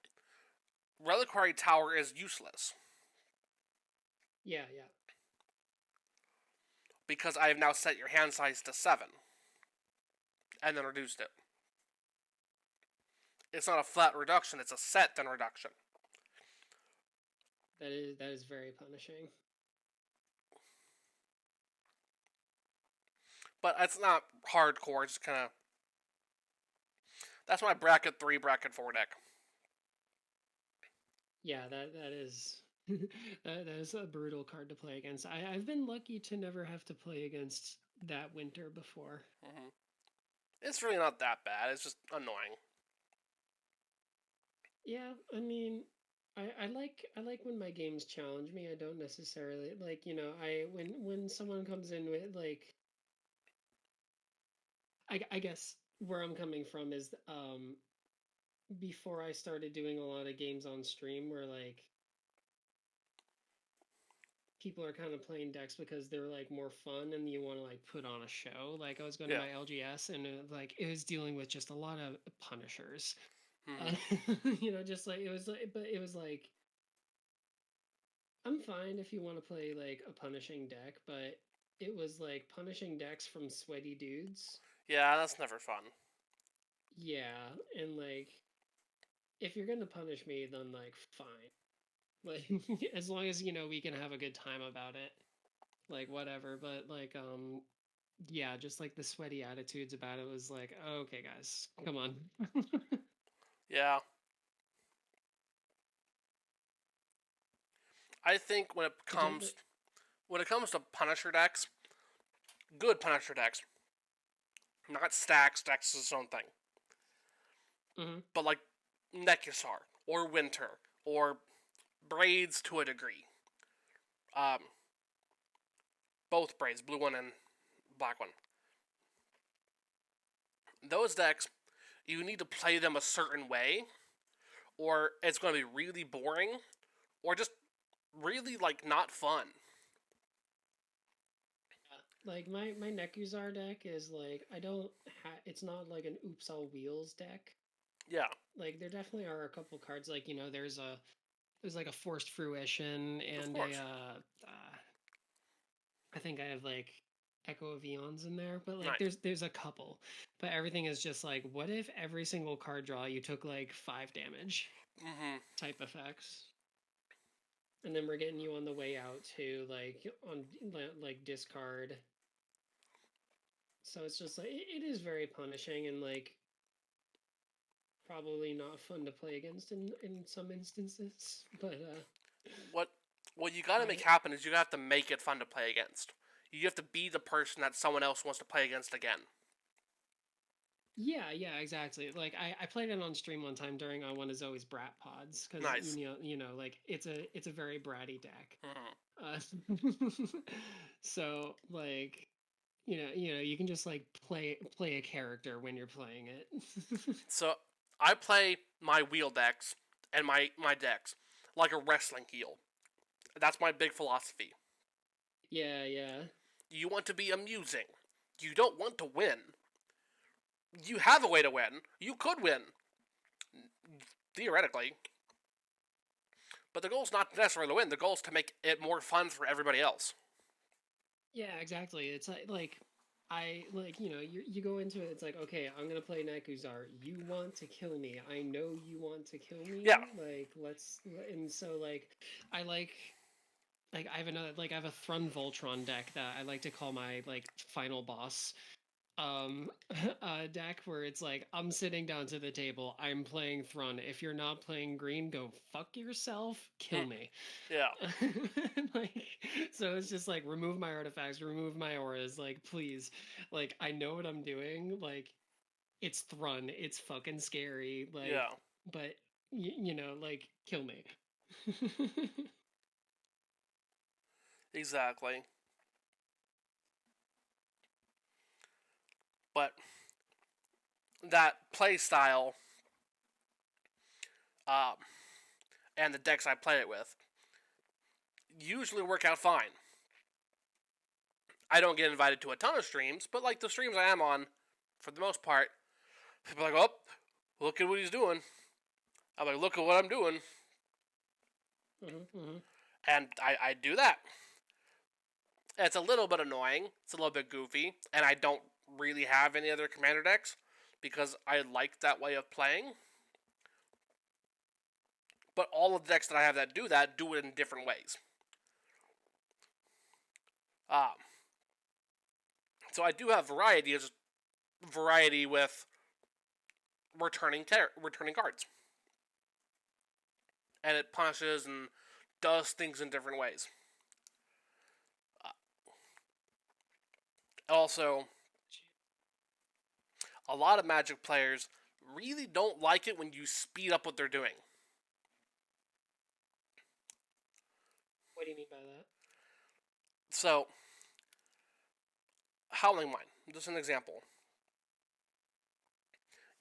S1: Reliquary Tower is useless.
S2: Yeah.
S1: Because I have now set your hand size to 7, and then reduced it. It's not a flat reduction, it's a set then reduction.
S2: That is very punishing.
S1: But it's not hardcore, it's kind of... That's my bracket 3, bracket 4 deck.
S2: Yeah, that is that is a brutal card to play against. I've been lucky to never have to play against that Winter before.
S1: Mm-hmm. It's really not that bad, it's just annoying.
S2: Yeah, I mean, I like when my games challenge me. I don't necessarily like, you know, when someone comes in with like I guess where I'm coming from is before I started doing a lot of games on stream where like people are kind of playing decks because they're like more fun and you want to like put on a show. Like I was going to
S1: Yeah.
S2: my LGS and it was dealing with just a lot of punishers.
S1: Hmm.
S2: Just like it was like, but it was like I'm fine if you want to play like a punishing deck, but it was like punishing decks from sweaty dudes.
S1: Yeah, that's never fun.
S2: Yeah, and like if you're gonna punish me, then like fine. Like as long as we can have a good time about it, like whatever. But like yeah, just like the sweaty attitudes about it was like, okay, guys, come on.
S1: Yeah. I think
S2: Just
S1: when it comes to Punisher decks, good Punisher decks, not stacks. Stacks is its own thing,
S2: mhm.
S1: but like Nekusar or Winter or Braids to a degree. Um, both Braids, blue one and black one. Those decks, you need to play them a certain way, or it's going to be really boring, or just really like not fun.
S2: Like my Nekuzar deck is like I don't it's not like an oops all wheels deck.
S1: Yeah,
S2: Like there definitely are a couple cards like there's like a forced fruition
S1: of
S2: and
S1: course.
S2: I think I have like Echo of Eons in there, but like
S1: Nice.
S2: there's a couple. But everything is just like what if every single card draw you took like 5 damage
S1: Mm-hmm.
S2: type effects. And then we're getting you on the way out to like on like discard. So it's just like it is very punishing and like probably not fun to play against in some instances. But
S1: What what you got to make
S2: I
S1: happen is you have to make it fun to play against. You have to be the person that someone else wants to play against again.
S2: yeah, exactly. Like I played it on stream one time during one of Zoe's brat pods because
S1: Nice.
S2: like it's a very bratty deck.
S1: Mm-hmm.
S2: Uh, so like you can just like play a character when you're playing it.
S1: So I play my wheel decks and my decks like a wrestling heel. That's my big philosophy.
S2: Yeah.
S1: You want to be amusing. You don't want to win. You have a way to win. You could win, theoretically. But the goal is not necessarily to win. The goal is to make it more fun for everybody else.
S2: Yeah, exactly. It's like I like you go into it. It's like okay, I'm gonna play Nekuzar. You want to kill me. I know you want to kill
S1: Yeah.
S2: me. Like let's and so I like I have a Thrun Voltron deck that I like to call my like final boss deck where it's like I'm sitting down to the table, I'm playing Thrun. If you're not playing green, go fuck yourself, kill
S1: Mm,
S2: me.
S1: yeah.
S2: like so it's just like remove my artifacts, remove my auras, like please. Like I know what I'm doing. Like it's Thrun, it's fucking scary. Like
S1: Yeah.
S2: but like kill me.
S1: Exactly. But that play style um, and the decks I play it with usually work out fine. I don't get invited to a ton of streams, but like the streams I am on, for the most part, people are like, "Oh, look at what he's doing." I'm like, "Look at what I'm doing,"
S2: Hmm.
S1: and I do that. It's a little bit annoying. It's a little bit goofy, and I don't really have any other commander decks because I like that way of playing. But all of the decks that I have that do it in different ways. Um, so I do have variety with returning cards, and it punishes and does things in different ways. Uh, Also, a lot of Magic players really don't like it when you speed up what they're doing.
S2: What do you mean by that?
S1: So, Howling Mine, just an example.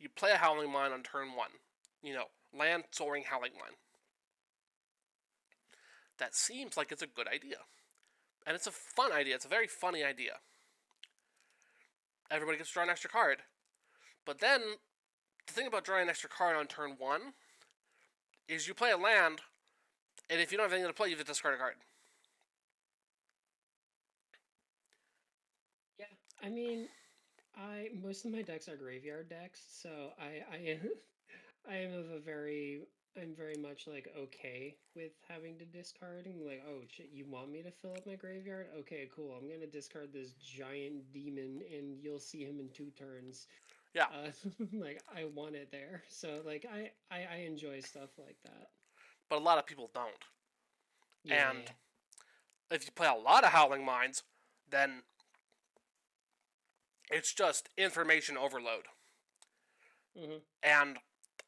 S1: You play a Howling Mine on turn 1. Land, Soaring, Howling Mine. That seems like it's a good idea. And it's a fun idea. It's a very funny idea. Everybody gets to draw an extra card. But then, the thing about drawing an extra card on turn 1 is you play a land, and if you don't have anything to play, you have to discard a card.
S2: Yeah, I mean, most of my decks are graveyard decks, so I am of a very I'm very much like okay with having to discard and like, oh shit, you want me to fill up my graveyard? Okay, cool. I'm gonna discard this giant demon and you'll see him in 2 turns.
S1: Yeah.
S2: Like I want it there. So like I enjoy stuff like that.
S1: But a lot of people don't.
S2: Yeah.
S1: And if you play a lot of Howling Mines, then it's just information overload.
S2: Mm-hmm.
S1: And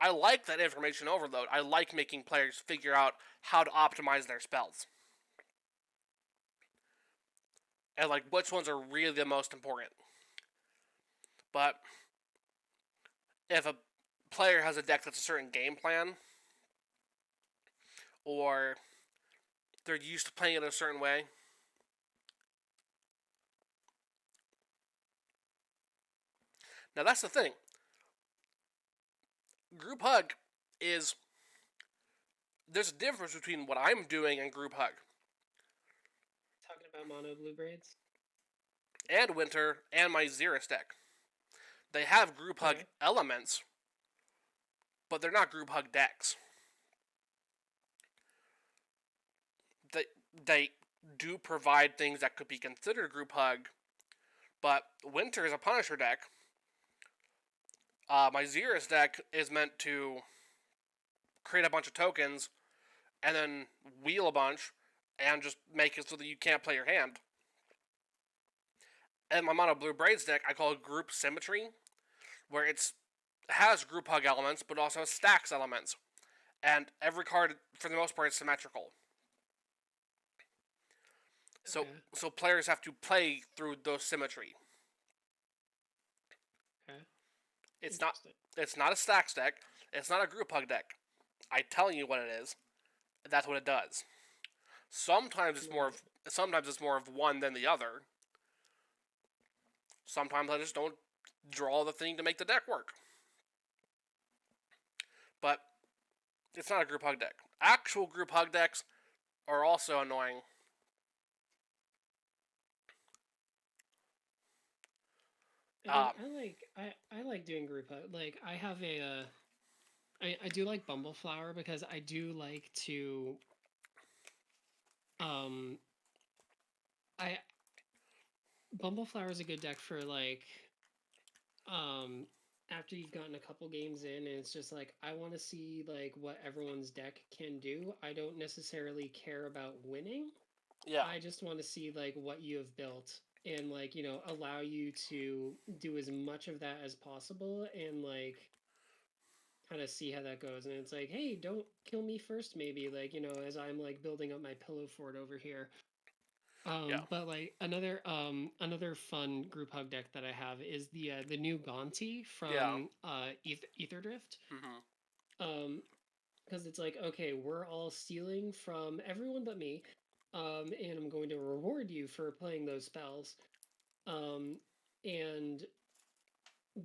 S1: I like that information overload. I like making players figure out how to optimize their spells. And like which ones are really the most important. But if a player has a deck that's a certain game plan, or they're used to playing it a certain way, now that's the thing. Group Hug is... There's a difference between what I'm doing and Group Hug.
S2: Talking about mono blue braids?
S1: And Winter, and my Xeris deck. They have Group Hug elements, but they're not Group Hug decks. They do provide things that could be considered Group Hug, but Winter is a Punisher deck. My Xeris deck is meant to create a bunch of tokens and then wheel a bunch and just make it so that you can't play your hand. And my Mono Blue Braids deck, I call it Group Symmetry, where it has Group Hug elements, but also stacks elements. And every card, for the most part, is symmetrical. So players have to play through those symmetry.
S2: Okay.
S1: It's not a stacks deck. It's not a Group Hug deck. I tell you what it is. That's what it does. Sometimes it's more of one than the other. Sometimes I just don't draw the thing to make the deck work. But it's not a Group Hug deck. Actual Group Hug decks are also annoying.
S2: I like doing group hug. Like I have I do like Bumbleflower because I do like to I Bumbleflower is a good deck for like after you've gotten a couple games in and it's just like I want to see like what everyone's deck can do. I don't necessarily care about winning.
S1: Yeah.
S2: I just want to see like what you have built and like, allow you to do as much of that as possible and like kind of see how that goes. And it's like, hey, don't kill me first, maybe, like, as I'm like building up my pillow fort over here. But like another fun group hug deck that I have is the new Gonti from Ether Drift.
S1: Mm-hmm.
S2: Because it's like, okay, we're all stealing from everyone but me. And I'm going to reward you for playing those spells. And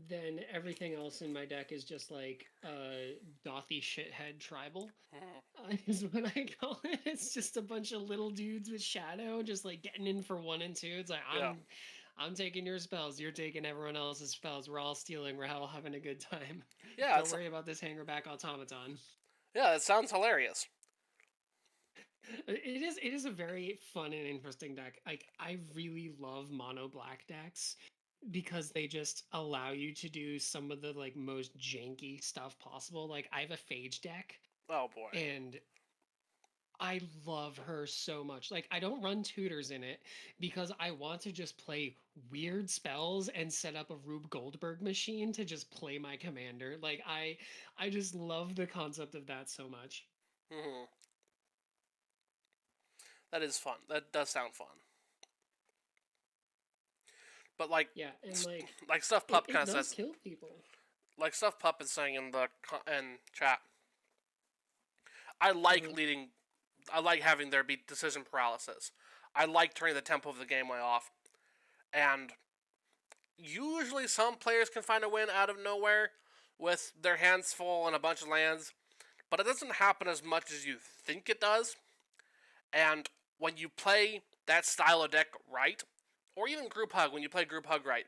S2: then everything else in my deck is just like dothy shithead tribal. Is what I call it. It's just a bunch of little dudes with shadow just like getting in for 1 and 2. It's like I'm taking your spells, you're taking everyone else's spells. We're all stealing, we're all having a good time.
S1: Yeah.
S2: Don't worry about this hangerback automaton.
S1: Yeah, it sounds hilarious.
S2: It is a very fun and interesting deck. Like I really love mono black decks because they just allow you to do some of the like most janky stuff possible. Like I have a Phage deck.
S1: Oh boy.
S2: And I love her so much. Like I don't run tutors in it because I want to just play weird spells and set up a Rube Goldberg machine to just play my commander. Like I just love the concept of that so much.
S1: Mm-hmm. That is fun. That does sound fun. But like,
S2: yeah, and like
S1: Stuff Pup kind of
S2: does
S1: says,
S2: kill people.
S1: like Stuff Pup is saying in the chat, I like leading. I like having there be decision paralysis. I like turning the tempo of the game way off, and usually some players can find a win out of nowhere with their hands full and a bunch of lands, but it doesn't happen as much as you think it does. And when you play that style of deck right, or even Group Hug, when you play Group Hug right,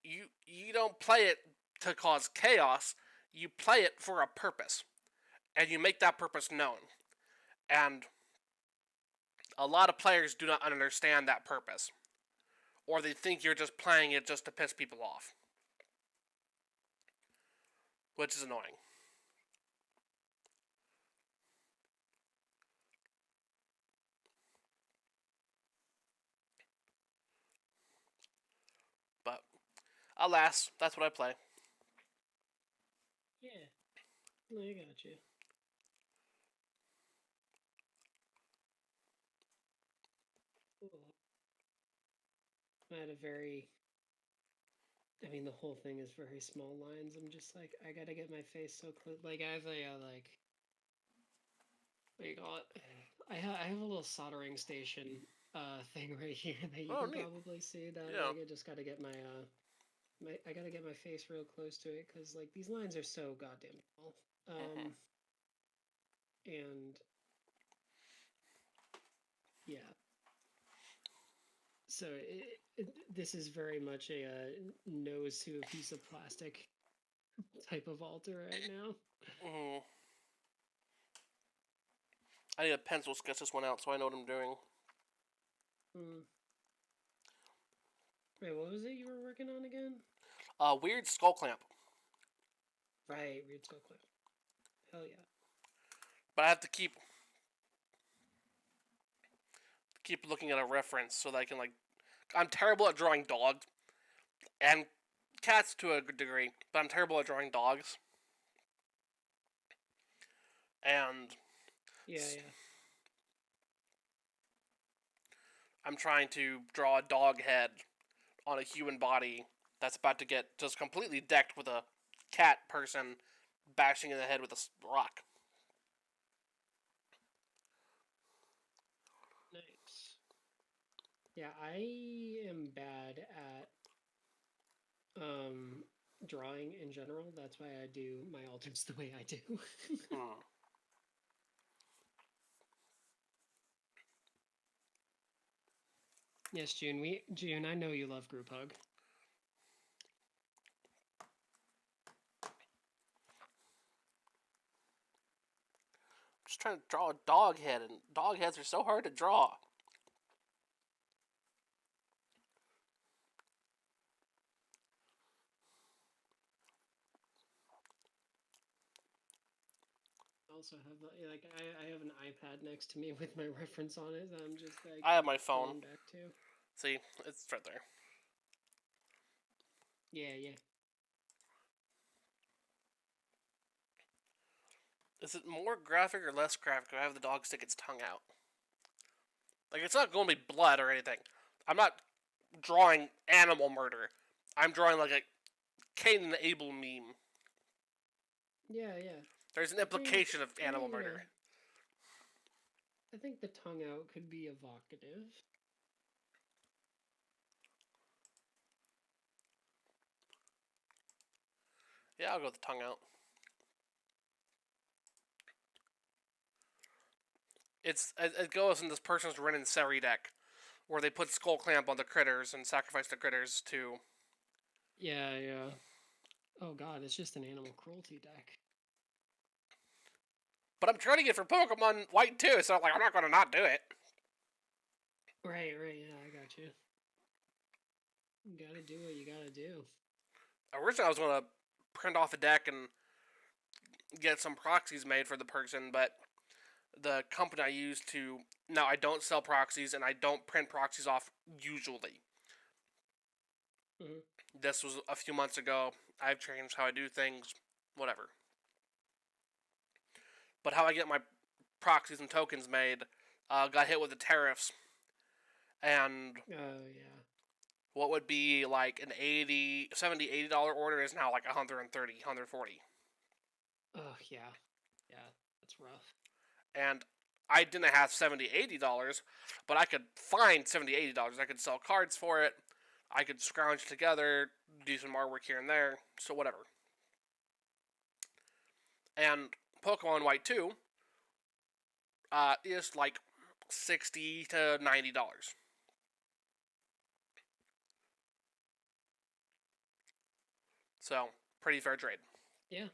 S1: you don't play it to cause chaos. You play it for a purpose, and you make that purpose known. And a lot of players do not understand that purpose, or they think you're just playing it just to piss people off, which is annoying. But alas, that's what I play.
S2: Yeah, no, I got you. Cool. I had a very. I mean, the whole thing is very small lines. I'm just like, I gotta get my face so close. Like, I have a like. What do you call it? I have a little soldering station thing right here that you can
S1: Neat.
S2: probably see. That
S1: Yeah.
S2: like I just gotta get my I gotta get my face real close to it because like these lines are so goddamn tall. And yeah. So this is very much a nose to a piece of plastic type of altar right now.
S1: I need a pencil to sketch this one out so I know what I'm doing.
S2: Wait, what was it you were working on again?
S1: Weird skull clamp.
S2: Right, weird skull clamp. Hell yeah.
S1: But I have to keep looking at a reference so that I can like. I'm terrible at drawing dogs and cats to a good degree, but I'm terrible at drawing dogs. And
S2: yeah.
S1: I'm trying to draw a dog head on a human body that's about to get just completely decked with a cat person bashing in the head with a rock.
S2: Nice. Yeah, I am bad at drawing in general. That's why I do my altars the way I do. Yes, June, I know you love Group Hug.
S1: I'm just trying to draw a dog head, and dog heads are so hard to draw.
S2: Also have like I have an iPad next to me with my reference on it that I'm just like
S1: I have my phone.
S2: back to.
S1: See, it's right there.
S2: Yeah.
S1: Is it more graphic or less graphic if I have the dog stick its tongue out? Like, it's not going to be blood or anything. I'm not drawing animal murder. I'm drawing like a Cain and Abel meme.
S2: Yeah.
S1: There's an implication of animal murder.
S2: I think the tongue out could be evocative.
S1: Yeah, I'll go with the tongue out. It goes in this person's Ren and Seri deck, where they put Skull Clamp on the critters and sacrifice the critters to.
S2: Yeah. Oh god, it's just an animal cruelty deck.
S1: But I'm trying to get for Pokemon White too, so like I'm not gonna not do it.
S2: Right, yeah, I got you. You gotta do what you gotta do.
S1: Originally I was gonna print off a deck and get some proxies made for the person, but the company I use to... Now, I don't sell proxies, and I don't print proxies off usually. This was a few months ago. I've changed how I do things, whatever. But how I get my proxies and tokens made got hit with the tariffs. And...
S2: Oh, yeah.
S1: what would be like an $70, $80 order is now like 130, 140.
S2: Oh yeah, yeah, that's rough.
S1: And I didn't have $70, $80, but I could find $70, $80. I could sell cards for it. I could scrounge together, do some artwork here and there, so whatever. And Pokemon White 2 is like $60 to $90. So, pretty fair trade.
S2: Yeah,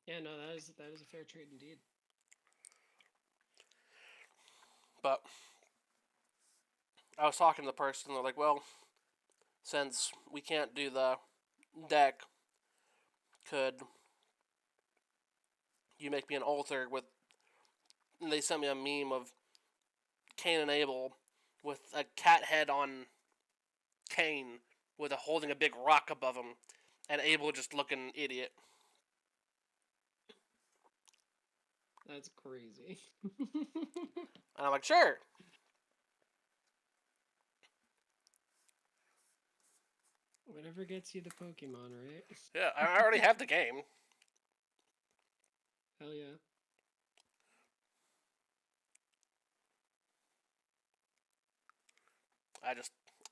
S2: yeah, no, that is a fair trade indeed.
S1: But I was talking to the person, they're like, well, since we can't do the deck, could you make me an altar with. And they sent me a meme of Cain and Abel with a cat head on Cain with holding a big rock above him, and Abel just looking idiot.
S2: That's crazy.
S1: And I'm like, sure.
S2: Whatever gets you the Pokemon, right?
S1: Yeah, I already have the game.
S2: Hell yeah.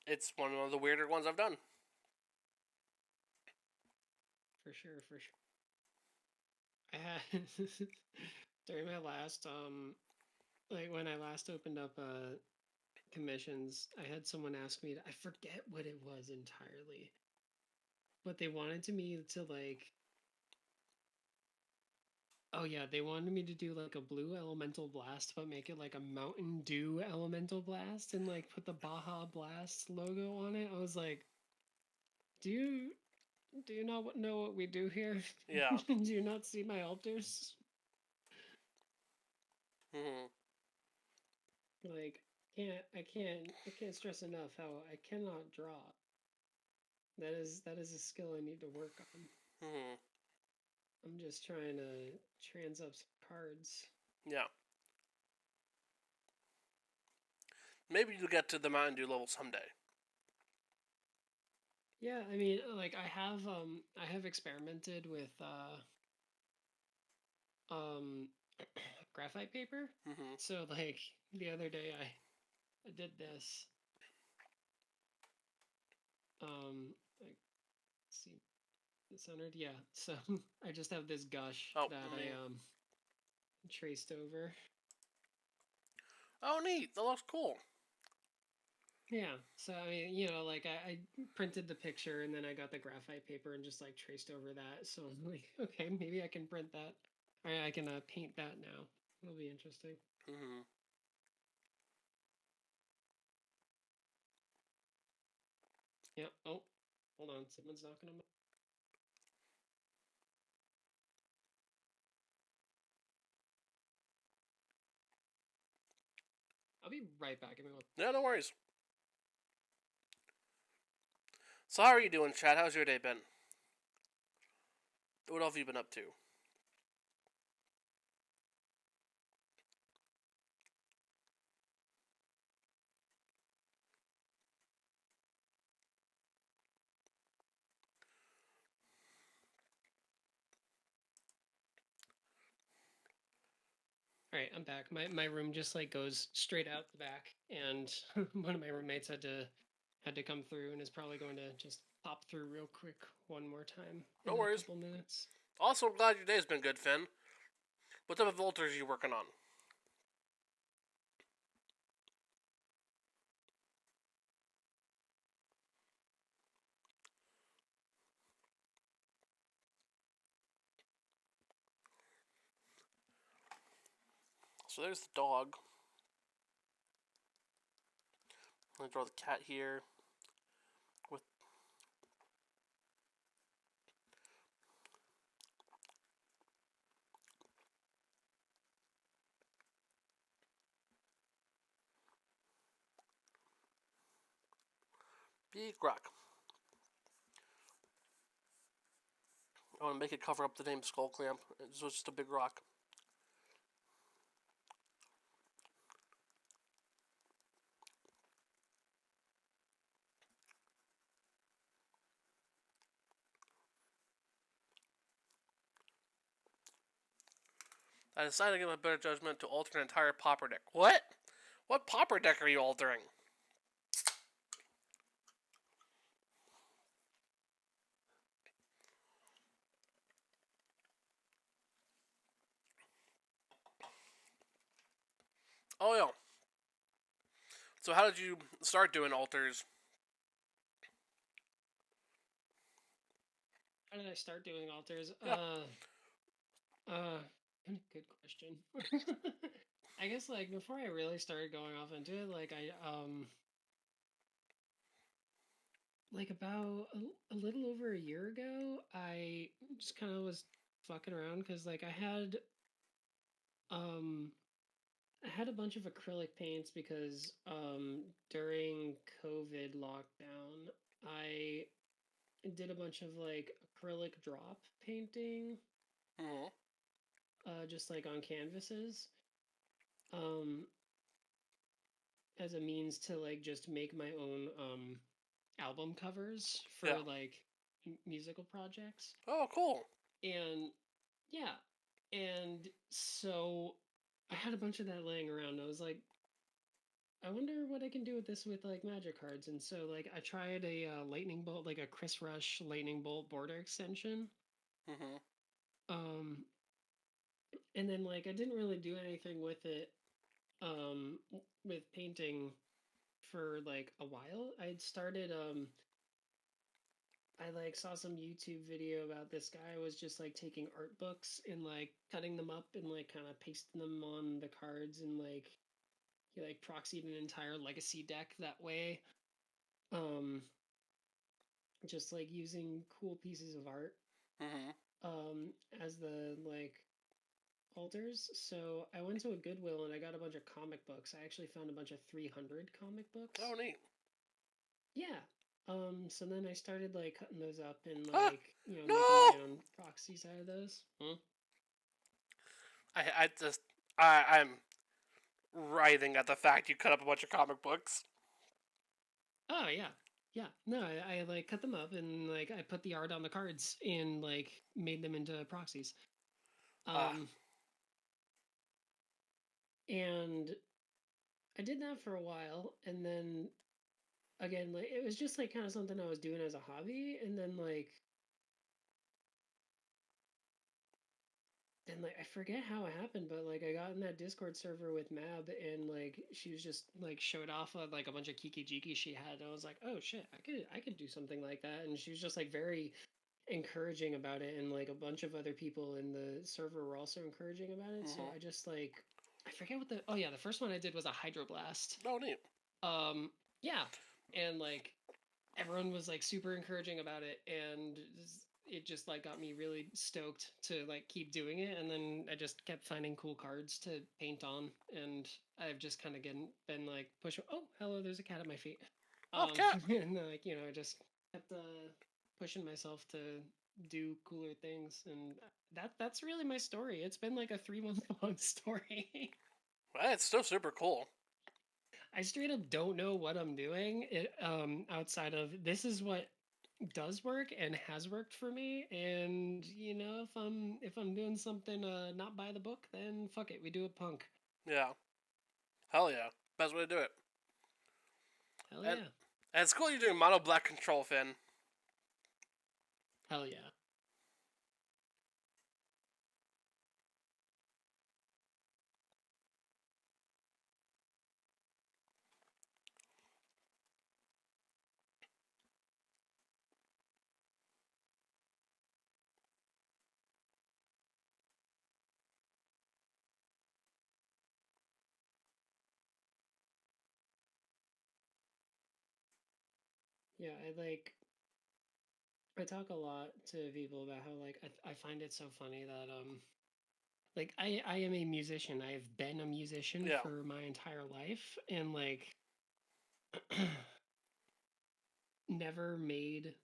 S1: It's one of the weirder ones I've done.
S2: For sure, for sure. I had during my last like when I last opened up commissions, I had someone ask me, I forget what it was entirely, but they wanted me to like, oh yeah, they wanted me to do like a blue elemental blast, but make it like a Mountain Dew elemental blast and like put the Baja Blast logo on it. I was like, do you not know what we do here?
S1: Yeah.
S2: Do you not see my altars?
S1: Mm-hmm.
S2: Like, I can't stress enough how I cannot draw. That is a skill I need to work on.
S1: Mm-hmm.
S2: I'm just trying to trans up some cards.
S1: Yeah. Maybe you'll get to the Mountain Dew level someday.
S2: Yeah, I mean, like I have experimented with um graphite paper.
S1: Mm-hmm.
S2: So like the other day I did this. Like, see centered, yeah. So I just have this gush
S1: Oh,
S2: that I traced over.
S1: Oh, neat. That looks cool.
S2: Yeah. So I mean, you know, like I printed the picture and then I got the graphite paper and just like traced over that. So I'm like, okay, maybe I can print that. I can paint that now. It'll be interesting.
S1: Mm-hmm.
S2: Yeah. Oh, hold on. Someone's knocking on my. I'll be right back. Give me one.
S1: Yeah, no worries. So how are you doing, Chad? How's your day been? What have you been up to?
S2: All right, I'm back. My room just like goes straight out the back, and one of my roommates had to come through and is probably going to just pop through real quick one more time
S1: No
S2: in a
S1: worries.
S2: couple minutes.
S1: Also, glad your day's been good, Finn. What type of altars are you working on? So there's the dog. I'm gonna draw the cat here. With big rock. I want to make it cover up the name Skull Clamp. It's just a big rock. I decided to give a better judgment to alter an entire pauper deck. What? What pauper deck are you altering? Oh yeah. So how did you start doing alters?
S2: How did I start doing alters?
S1: Yeah.
S2: Good question. I guess like before I really started going off into it, like about a little over a year ago, I just kind of was fucking around because like um I had a bunch of acrylic paints because during COVID lockdown, I did a bunch of like acrylic drop painting,
S1: Mm-hmm.
S2: just like on canvases, um, as a means to like just make my own album covers
S1: Yeah.
S2: for like musical projects.
S1: Oh, cool.
S2: And yeah, and so I had a bunch of that laying around. I was like, I wonder what I can do with this with like magic cards. And so like I tried a lightning bolt, like a Chris Rush lightning bolt border extension.
S1: Mm-hmm.
S2: Um, and then like I didn't really do anything with it with painting for like a while. I'd started I like saw some YouTube video about this guy was just like taking art books and like cutting them up and like kind of pasting them on the cards, and like he like proxied an entire legacy deck that way. Um just like using cool pieces of art
S1: Mm-hmm.
S2: as the like alters. So I went to a Goodwill and I got a bunch of comic books. I actually found a bunch of 300 comic books.
S1: Oh, neat.
S2: Yeah. So then I started like cutting those up and
S1: Ah,
S2: like, making
S1: no!
S2: my own proxies out of those.
S1: I just I'm writhing at the fact you cut up a bunch of comic books.
S2: Oh yeah. Yeah. No, I like cut them up and like I put the art on the cards and like made them into proxies.
S1: Ah,
S2: Um and I did that for a while, and then again like it was just like kind of something I was doing as a hobby, and then like I forget how it happened, but like I got in that Discord server with Mab, and like she was just like showed off like a bunch of kiki jiki she had, and I was like, oh shit, I could do something like that, and she was just like very encouraging about it, and like a bunch of other people in the server were also encouraging about it. So
S1: mm-hmm.
S2: I just like I forget what the oh yeah, the first one I did was a hydroblast.
S1: Oh, neat.
S2: Um yeah, and like everyone was like super encouraging about it, and it just like got me really stoked to like keep doing it. And then I just kept finding cool cards to paint on, and I've just kind of been like pushing. Oh, hello, there's a cat at my feet.
S1: Oh, cat.
S2: And like I just kept pushing myself to do cooler things, and that's really my story. It's been like a 3 month long story.
S1: Well, it's still super cool.
S2: I straight up don't know what I'm doing. Outside of this is what does work and has worked for me. And if I'm doing something not by the book, then fuck it, we do it punk.
S1: Yeah. Hell yeah. Best way to do it.
S2: Hell
S1: And
S2: yeah.
S1: and it's cool you're doing mono black control, Finn.
S2: Hell yeah. Yeah, I talk a lot to people about how like I find it so funny that like I am a musician. I've been a musician
S1: Yeah.
S2: for my entire life, and like never made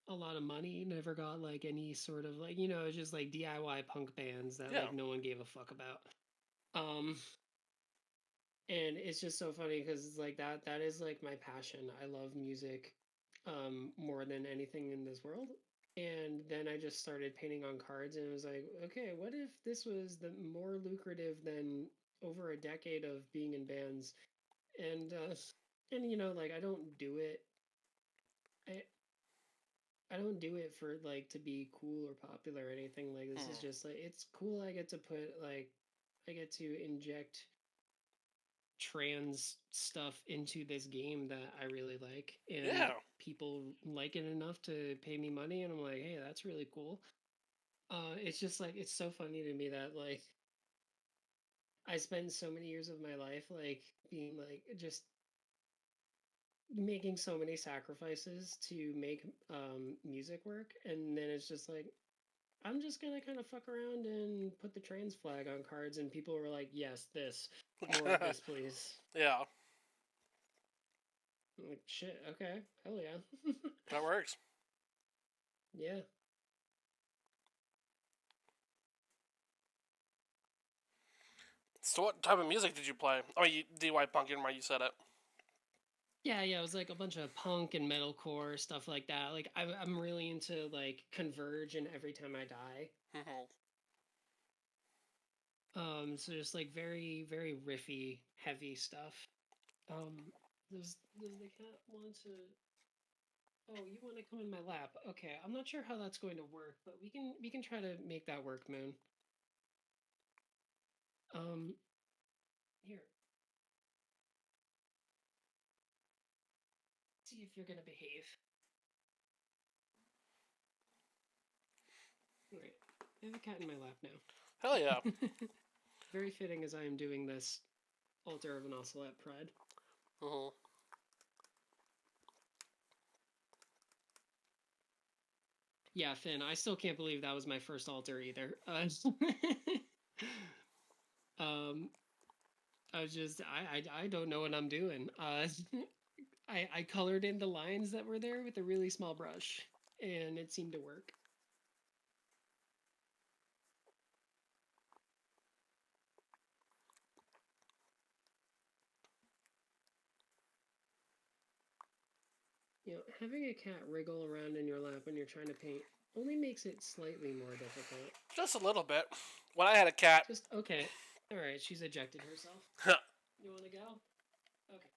S2: a lot of money, never got like any sort of like, it's just like DIY punk bands that
S1: Yeah.
S2: like no one gave a fuck about. Um and it's just so funny because it's like that is like my passion. I love music more than anything in this world. And then I just started painting on cards, and it was like, okay, what if this was the more lucrative than over a decade of being in bands? And you know, like I don't do it. I I don't do it for like to be cool or popular or anything. Like this is
S1: Hmm.
S2: just like it's cool. I get to put like I get to inject trans stuff into this game that I really like, and
S1: Yeah.
S2: people like it enough to pay me money, and I'm like, hey, that's really cool. It's just like it's so funny to me that like I spend so many years of my life like being like just making so many sacrifices to make music work, and then it's just like I'm just gonna kind of fuck around and put the trans flag on cards, and people were like, yes, this, more of this, please.
S1: Yeah.
S2: I'm like, shit, okay, hell yeah.
S1: That works.
S2: Yeah.
S1: So what type of music did you play? Oh, you DY Punk, you're right, you said it.
S2: Yeah, it was like a bunch of punk and metalcore stuff like that. Like I'm really into like Converge and Every Time I Die.
S1: Hmm.
S2: So just like very riffy, heavy stuff. Does the cat want to? Oh, you want to come in my lap? Okay, I'm not sure how that's going to work, but we can try to make that work, Moon. Um, here, see if you're gonna behave. All right, I have a cat in my lap
S1: Hell yeah.
S2: now. Very fitting as I am doing this altar of an ocelot pride.
S1: Hmm.
S2: Yeah, Finn, I still can't believe that was my first altar either. Um, I was just I don't know what I'm doing. I colored in the lines that were there with a really small brush, and it seemed to work. You know, having a cat wriggle around in your lap when you're trying to paint only makes it slightly more difficult.
S1: Just a little bit. When I had a cat,
S2: Just okay. All right, she's ejected herself. You want to go? Okay.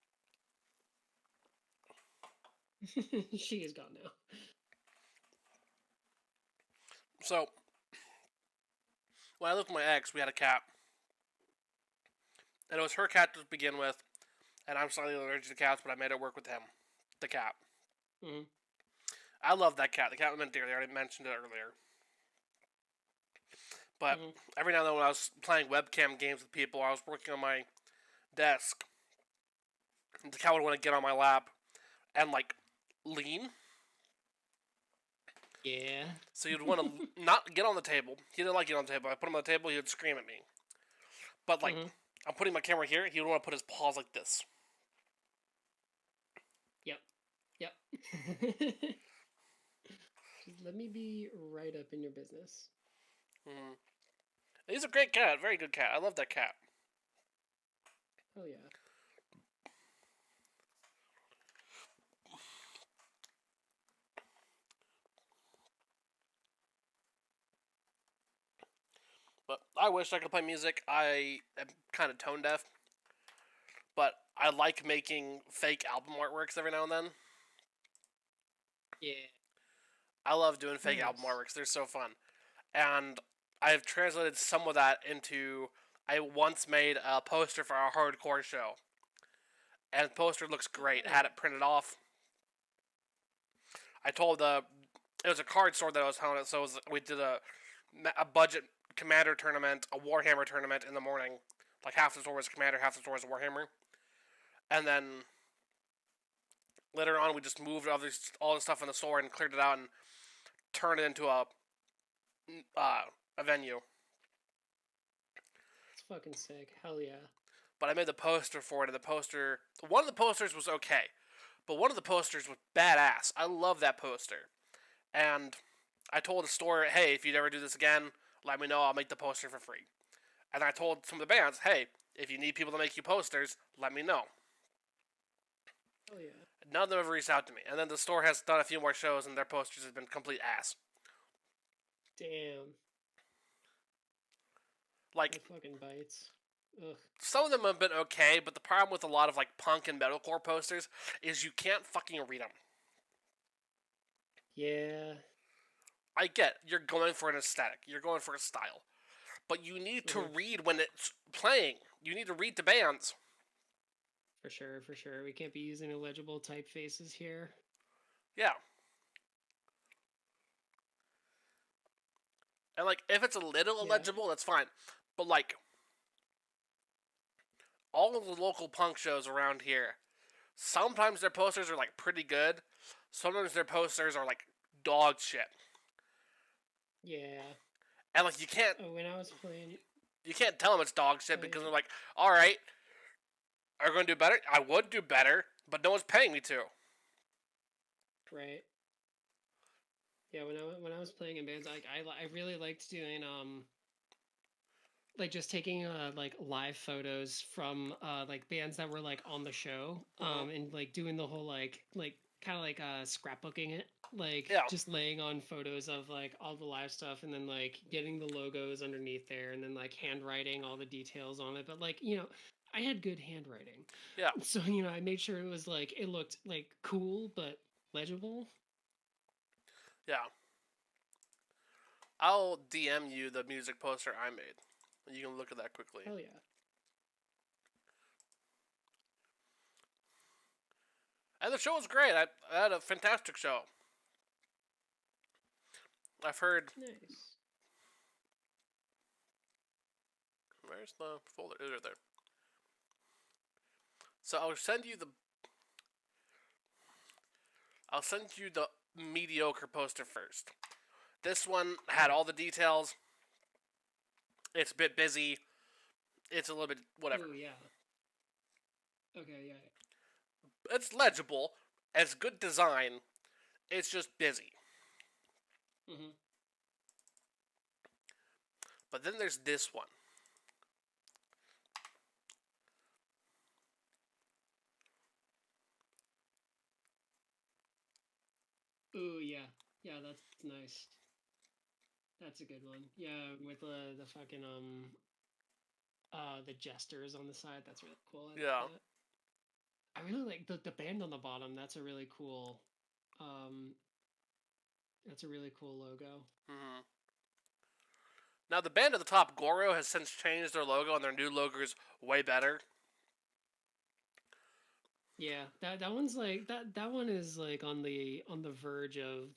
S2: She is gone now.
S1: so when I lived with my ex, we had a cat, and it was her cat to begin with, and I'm slightly allergic to cats, but I made it work with him, the cat.
S2: Mm-hmm.
S1: I love that cat. The cat went dearly. I already mentioned it earlier. But
S2: Mm-hmm.
S1: every now and then when I was playing webcam games with people, I was working on my desk, and the cat would want to get on my lap and like lean.
S2: Yeah.
S1: So he'd want to not get on the table. He didn't like getting on the table. I put him on the table, he would scream at me. But like,
S2: Mm-hmm.
S1: I'm putting my camera here, he would want to put his paws like this.
S2: Yep. Yep. Just let me be right up in your business.
S1: Mm-hmm. He's a great cat, very good cat. I love that cat.
S2: Oh yeah.
S1: But I wish I could play music. I am kind of tone deaf, but I like making fake album artworks every now and then.
S2: Yeah.
S1: I love doing fake album
S2: Nice.
S1: artworks. They're so fun. And I've translated some of that into. I once made a poster for our hardcore show, and the poster looks
S2: Oh,
S1: great.
S2: hell
S1: Had
S2: yeah.
S1: it printed off. I told the it was a card store that I was telling it, so we did a budget Commander tournament, a Warhammer tournament in the morning. Like half the store was Commander, half the store was Warhammer, and then later on we just moved all the stuff in the store and cleared it out and turned it into uh, a venue.
S2: It's fucking sick. Hell yeah.
S1: But I made the poster for it, and one of the posters was okay, but one of the posters was badass. I love that poster, and I told the store, hey, if you'd ever do this again, let me know. I'll make the poster for free. And I told some of the bands, hey, if you need people to make you posters, let me know.
S2: Hell yeah.
S1: None of them have reached out to me. And then the store has done a few more shows, and their posters have been complete ass.
S2: Damn.
S1: Like,
S2: That fucking bites. Ugh.
S1: some of them have been okay, but the problem with a lot of like punk and metalcore posters is you can't fucking read them.
S2: Yeah.
S1: I get you're going for an aesthetic, you're going for a style, but you need to read when it's playing. You need to read the bands.
S2: For sure, for sure. We can't be using illegible typefaces here.
S1: Yeah. And like, if it's a little illegible, that's fine. But like, all of the local punk shows around here, sometimes their posters are like pretty good. Sometimes their posters are like dog shit.
S2: Yeah.
S1: And like, you can't.
S2: Oh, when I was playing.
S1: You can't tell them it's dog shit because they're like, all right, are you going to do better? I would do better, but no one's paying me to.
S2: Right. Yeah, when I was playing in bands, like I really liked doing like just taking like live photos from like bands that were like on the show and like doing the whole like kind of like scrapbooking it, like just laying on photos of like all the live stuff and then like getting the logos underneath there and then like handwriting all the details on it, but like, you know, I had good handwriting.
S1: Yeah.
S2: So, you know, I made sure it was like it looked like cool but legible.
S1: Yeah. I'll DM you the music poster I made. You can look at that quickly.
S2: Hell yeah.
S1: And the show was great. I had a fantastic show. I've heard.
S2: Nice.
S1: Where's the folder? Is it there? So I'll send you the mediocre poster first. This one had all the details. It's a bit busy. It's a little bit whatever.
S2: Ooh, yeah. Okay, yeah.
S1: It's legible. It's good design. It's just busy.
S2: Mm-hmm.
S1: But then there's this one.
S2: Ooh, yeah. Yeah, that's nice. That's a good one. Yeah, with the fucking the jesters on the side. That's really cool. I really like the band on the bottom. That's a really cool logo.
S1: Mm-hmm. Now the band at the top, Goro, has since changed their logo, and their new logo is way better.
S2: Yeah, that one's like that one is like on the verge of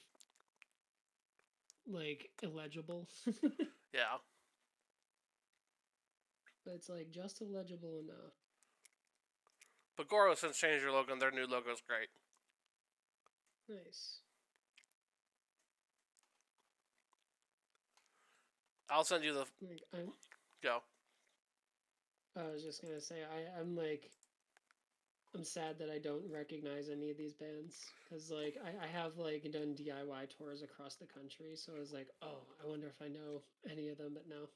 S2: like illegible.
S1: Yeah.
S2: But it's like just illegible enough.
S1: But Goro has since changed their logo, and their new logo is great.
S2: Nice.
S1: I'll send you the. Go.
S2: I was just gonna say I'm sad that I don't recognize any of these bands because like I have like done DIY tours across the country, so I was like, oh, I wonder if I know any of them, but no,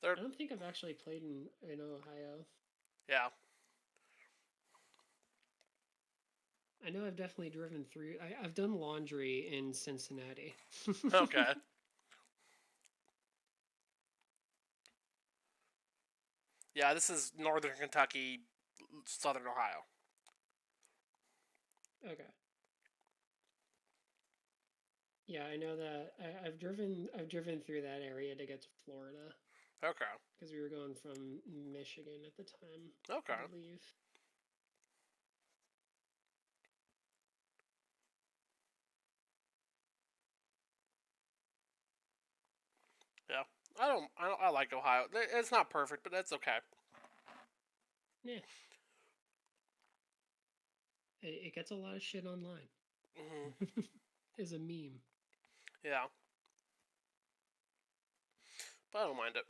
S2: I don't think I've actually played in Ohio.
S1: Yeah.
S2: I know I've definitely driven through. I've done laundry in Cincinnati.
S1: Okay. Yeah, this is northern Kentucky, southern Ohio.
S2: Okay. Yeah, I know that. I've driven through that area to get to Florida.
S1: Okay.
S2: Because we were going from Michigan at the time.
S1: Okay.
S2: I believe.
S1: Yeah. I like Ohio. It's not perfect, but that's okay.
S2: Yeah. It gets a lot of shit online.
S1: Mm-hmm.
S2: As a meme.
S1: Yeah. But I don't mind it.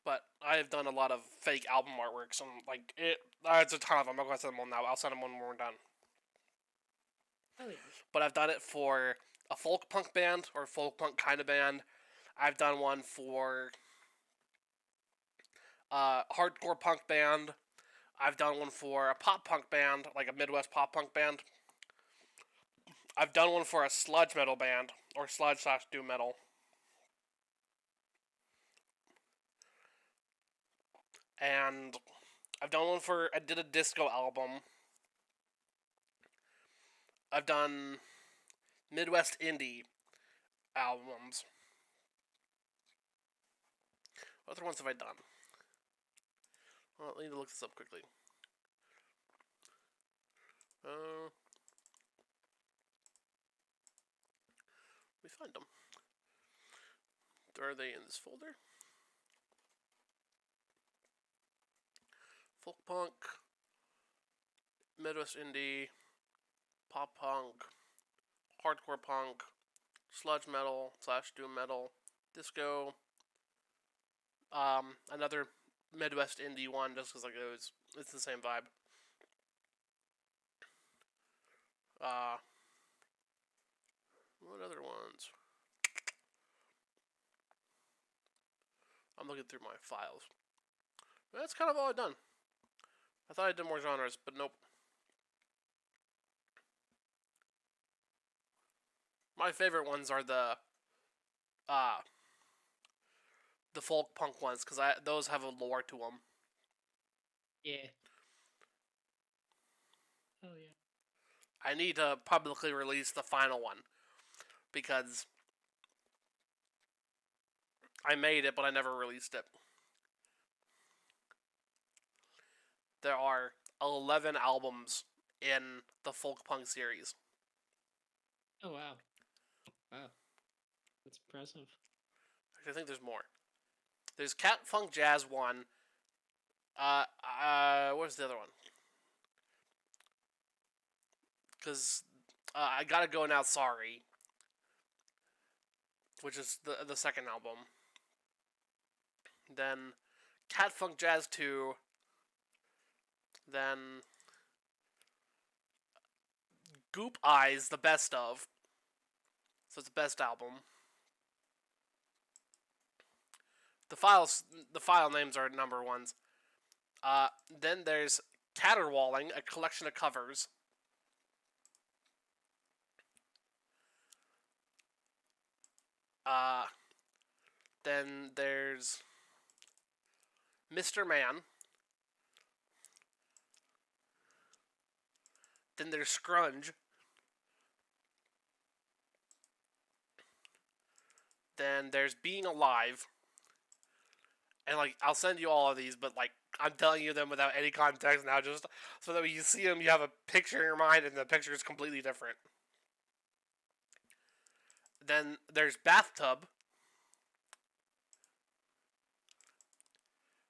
S1: But I have done a lot of fake album artworks, and like it's a ton of them. I'm not gonna send them all now. I'll send them when we're done.
S2: Oh yeah.
S1: But I've done it for a folk punk band or folk punk kind of band. I've done one for hardcore punk band. I've done one for a pop punk band, like a Midwest pop punk band. I've done one for a sludge metal band, or sludge/doom metal. And I did a disco album. I've done Midwest indie albums. What other ones have I done? Well, I need to look this up quickly. Let me find them. Are they in this folder? Folk punk, Midwest indie, pop punk, hardcore punk, sludge metal/doom metal, disco. Another Midwest indie one, just because like it's the same vibe. What other ones? I'm looking through my files. That's kind of all I've done. I thought I did more genres, but nope. My favorite ones are the folk punk ones, because those have a lore to them.
S2: Yeah. Oh yeah.
S1: I need to publicly release the final one, because I made it, but I never released it. There are 11 albums in the folk punk series.
S2: Oh wow. Wow. That's impressive.
S1: Actually, I think there's more. There's Cat Funk Jazz 1. What's the other one? Because I Gotta Go Now, Sorry, which is the second album. Then Cat Funk Jazz 2. Then Goop Eyes, the best of. So it's the best album. The file names are number ones. Then there's Caterwauling, a collection of covers. Then there's Mr. Man. Then there's Scrunge. Then there's Being Alive. And like, I'll send you all of these, but like, I'm telling you them without any context now, just so that when you see them, you have a picture in your mind, and the picture is completely different. Then there's Bathtub.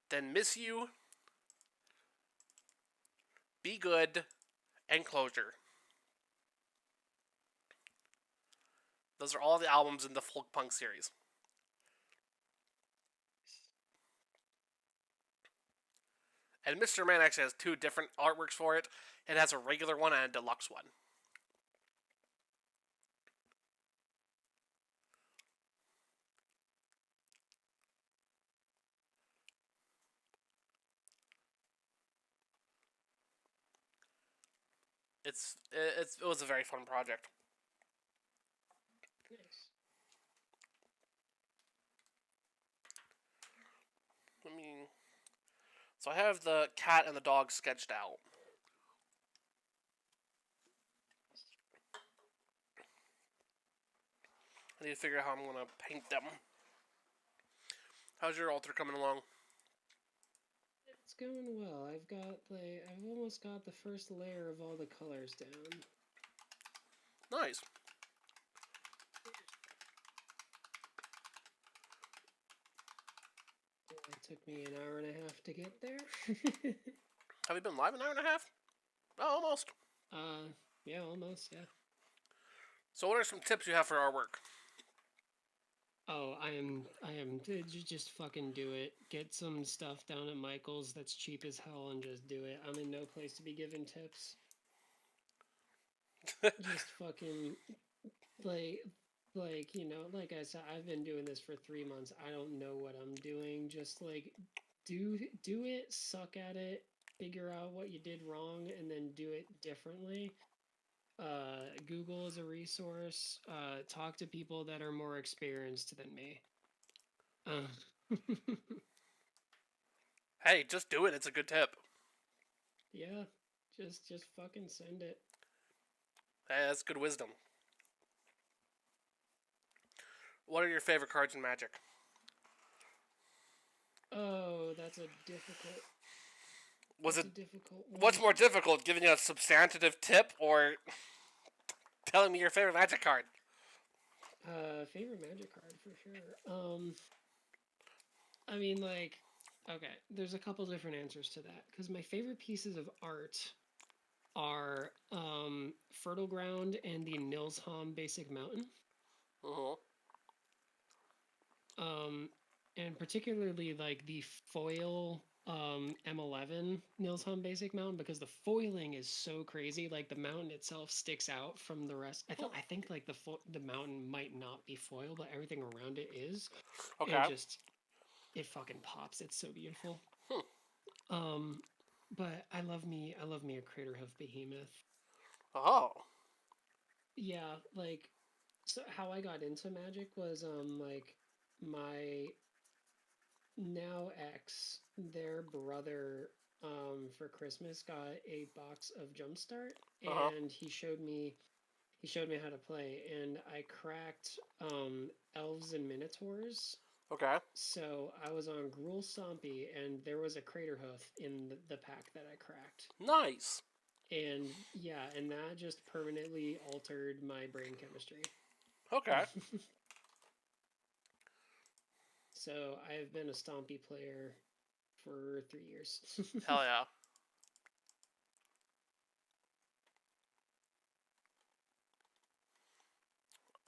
S1: Then Miss You, Be Good, and Closure. Those are all the albums in the folk punk series. And Mr. Man actually has two different artworks for it. It has a regular one and a deluxe one. It was a very fun project.
S2: Nice.
S1: So I have the cat and the dog sketched out. I need to figure out how I'm going to paint them. How's your altar coming along?
S2: It's going well. I've almost got the first layer of all the colors down.
S1: Nice.
S2: It took me an hour and a half to get there.
S1: Have you been live an hour and a half? Oh, almost.
S2: Yeah, almost, yeah.
S1: So what are some tips you have for artwork?
S2: Oh, I am. Just fucking do it. Get some stuff down at Michael's that's cheap as hell and just do it. I'm in no place to be giving tips. Just fucking, like, you know, like I said, I've been doing this for 3 months. I don't know what I'm doing. Just, like, do it, suck at it, figure out what you did wrong, and then do it differently. Google is a resource. Talk to people that are more experienced than me.
S1: Hey, just do it. It's a good tip.
S2: Yeah, just fucking send it.
S1: Hey, that's good wisdom. What are your favorite cards in Magic?
S2: Oh, that's a difficult.
S1: Was
S2: That's
S1: it
S2: a difficult
S1: What's
S2: one.
S1: more difficult, giving you a substantive tip or telling me your favorite Magic card?
S2: Favorite Magic card for sure. I mean, like, okay, there's a couple different answers to that because my favorite pieces of art are Fertile Ground and the Nilsham Basic Mountain.
S1: Uh-huh.
S2: Um, and particularly like the foil M11 Nilsham Basic Mountain because the foiling is so crazy. Like the mountain itself sticks out from the rest. I think like the mountain might not be foil, but everything around it is, and
S1: Okay.
S2: just it fucking pops. It's so beautiful.
S1: Hmm.
S2: Um, but I love me a Craterhoof Behemoth.
S1: Oh.
S2: Yeah, like so how I got into Magic was like my now ex, their brother for Christmas got a box of Jumpstart
S1: Uh-huh.
S2: and he showed me how to play and I cracked Elves and Minotaurs.
S1: Okay.
S2: So I was on Gruul Stompy and there was a Craterhoof in the pack that I cracked.
S1: Nice.
S2: And yeah, and that just permanently altered my brain chemistry.
S1: Okay.
S2: So I have been a Stompy player for 3 years.
S1: Hell yeah.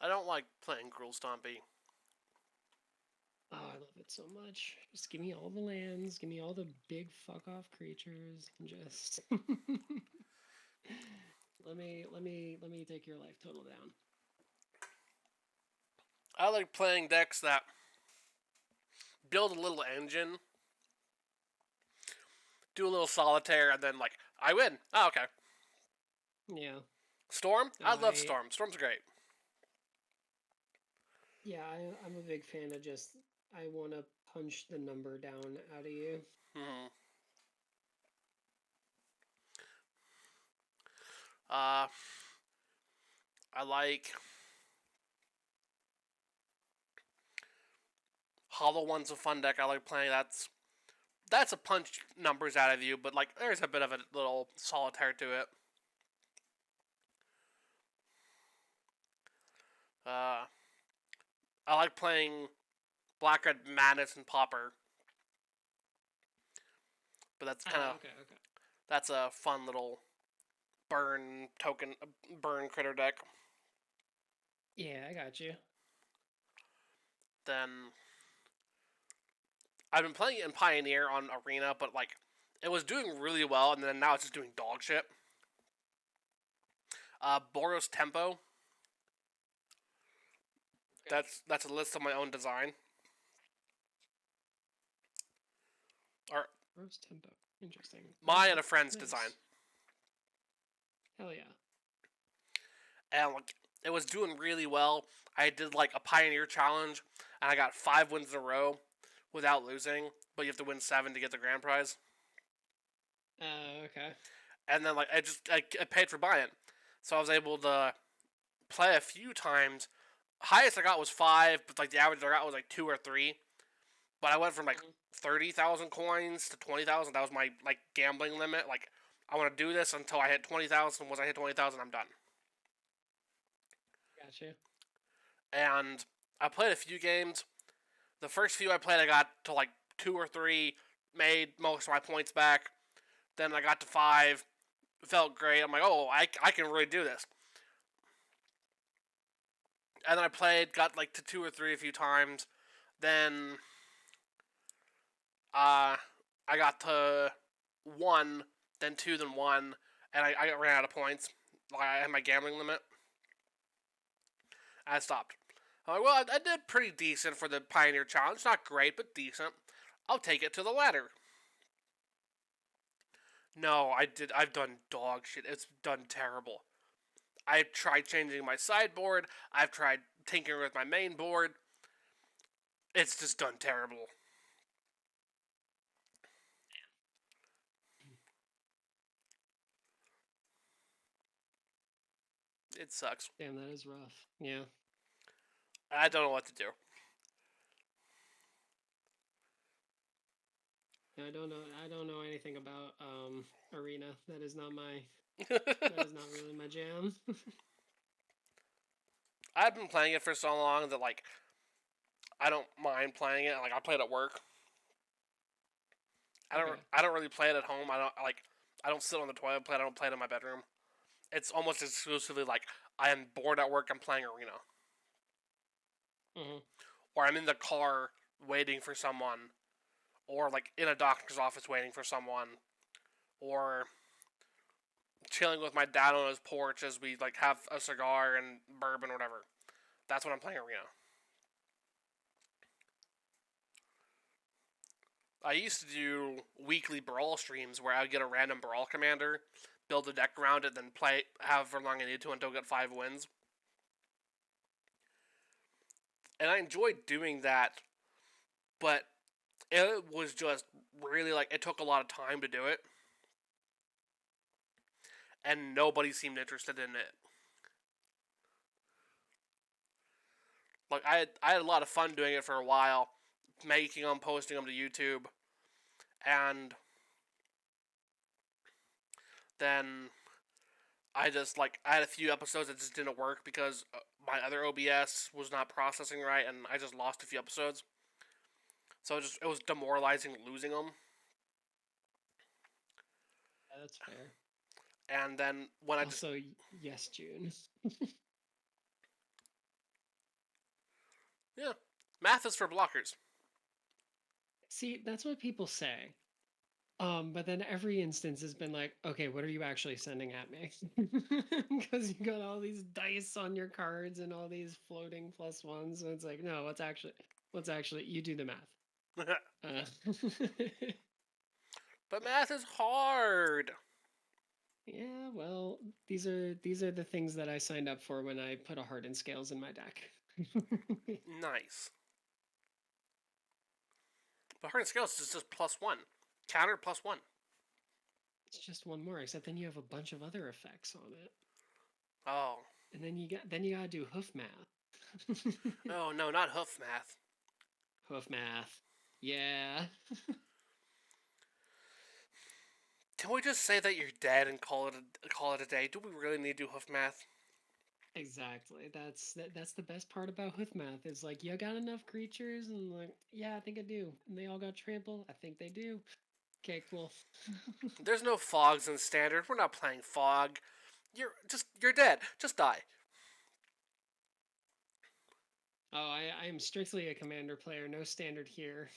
S1: I don't like playing Gruul Stompy.
S2: Oh, I love it so much. Just give me all the lands, give me all the big fuck off creatures, and just let me take your life total down.
S1: I like playing decks that build a little engine, do a little solitaire, and then, like, I win. Oh, okay.
S2: Yeah.
S1: Storm? I love
S2: I
S1: Storm. Storm's great.
S2: yeah, I'm a big fan of just I want to punch the number down out of you.
S1: Hmm. Uh, I like Hollow One's a fun deck. I like playing. That's a punch numbers out of you, but like there's a bit of a little solitaire to it. Uh, I like playing Black Red Madness and Popper, but that's kind of
S2: Okay, okay.
S1: that's a fun little burn token, burn critter deck.
S2: Yeah, I got you.
S1: Then I've been playing it in Pioneer on Arena, but like it was doing really well, and then now it's just doing dog shit. Boros Tempo.
S2: Okay.
S1: That's a list of my own design. Or
S2: Rose tempo. Interesting.
S1: my and a friend's design.
S2: Nice. Hell yeah.
S1: And like it was doing really well. I did like a Pioneer challenge, and I got 5 wins in a row without losing. But you have to win 7 to get the grand prize.
S2: Okay.
S1: And then like I paid for buying, so I was able to play a few times. Highest I got was 5, but like the average I got was like 2 or 3. But I went from like 30,000 coins to 20,000. That was my like gambling limit. Like I want to do this until I hit 20,000. Once I hit 20,000, I'm done.
S2: Gotcha.
S1: And I played a few games. The first few I played, I got to like 2 or 3, made most of my points back. Then I got to 5, felt great. I'm like, oh, I can really do this. And then I played, got like to 2 or 3 a few times. Then I got to 1, then 2, then 1, and I ran out of points. Like I had my gambling limit. I stopped. I'm like, well, I did pretty decent for the Pioneer Challenge. Not great, but decent. I'll take it to the ladder. No, I've done dog shit. It's done terrible. I've tried changing my sideboard. I've tried tinkering with my main board. It's just done terrible. It sucks.
S2: Damn, that is rough. Yeah.
S1: I don't know what to do.
S2: I don't know. I don't know anything about Arena. That is not my. That is not really my jam.
S1: I've been playing it for so long that like I don't mind playing it. Like I play it at work.
S2: Okay.
S1: I don't really play it at home. I don't sit on the toilet and play it. I don't play it in my bedroom. It's almost exclusively like I am bored at work. I'm playing Arena.
S2: Mm-hmm.
S1: Or I'm in the car waiting for someone, or like in a doctor's office waiting for someone, or chilling with my dad on his porch as we like have a cigar and bourbon or whatever. That's when I'm playing Arena. I used to do weekly brawl streams where I would get a random brawl commander, build a deck around it, then play however long I need to until I get 5 wins. And I enjoyed doing that, but it was just really like it took a lot of time to do it, and nobody seemed interested in it. Like I had a lot of fun doing it for a while, making them, posting them to YouTube, and then I had a few episodes that just didn't work because my other OBS was not processing right, and I just lost a few episodes. So it was demoralizing losing them.
S2: Yeah, that's fair.
S1: And then when I just
S2: Also, yes, June.
S1: yeah, math is for blockers.
S2: See, that's what people say. But then every instance has been like, okay, what are you actually sending at me? Because you got all these dice on your cards and all these floating +1s, and it's like, no, what's actually, you do the math.
S1: But math is hard.
S2: Yeah, well, these are the things that I signed up for when I put a hardened scales in my deck.
S1: Nice. But hardened scales is just +1. Counter +1.
S2: It's just one more, except then you have a bunch of other effects on it.
S1: Oh.
S2: And then you gotta do hoof math.
S1: Oh no, not hoof math.
S2: Hoof math. Yeah.
S1: Can we just say that you're dead and call it a day? Do we really need to do hoof math?
S2: Exactly. That's the best part about hoof math is like you got enough creatures and like yeah, I think I do. And they all got trample. I think they do. Okay, cool.
S1: There's no fogs in standard. We're not playing fog. You're dead. Just die.
S2: Oh, I am strictly a commander player, no standard here.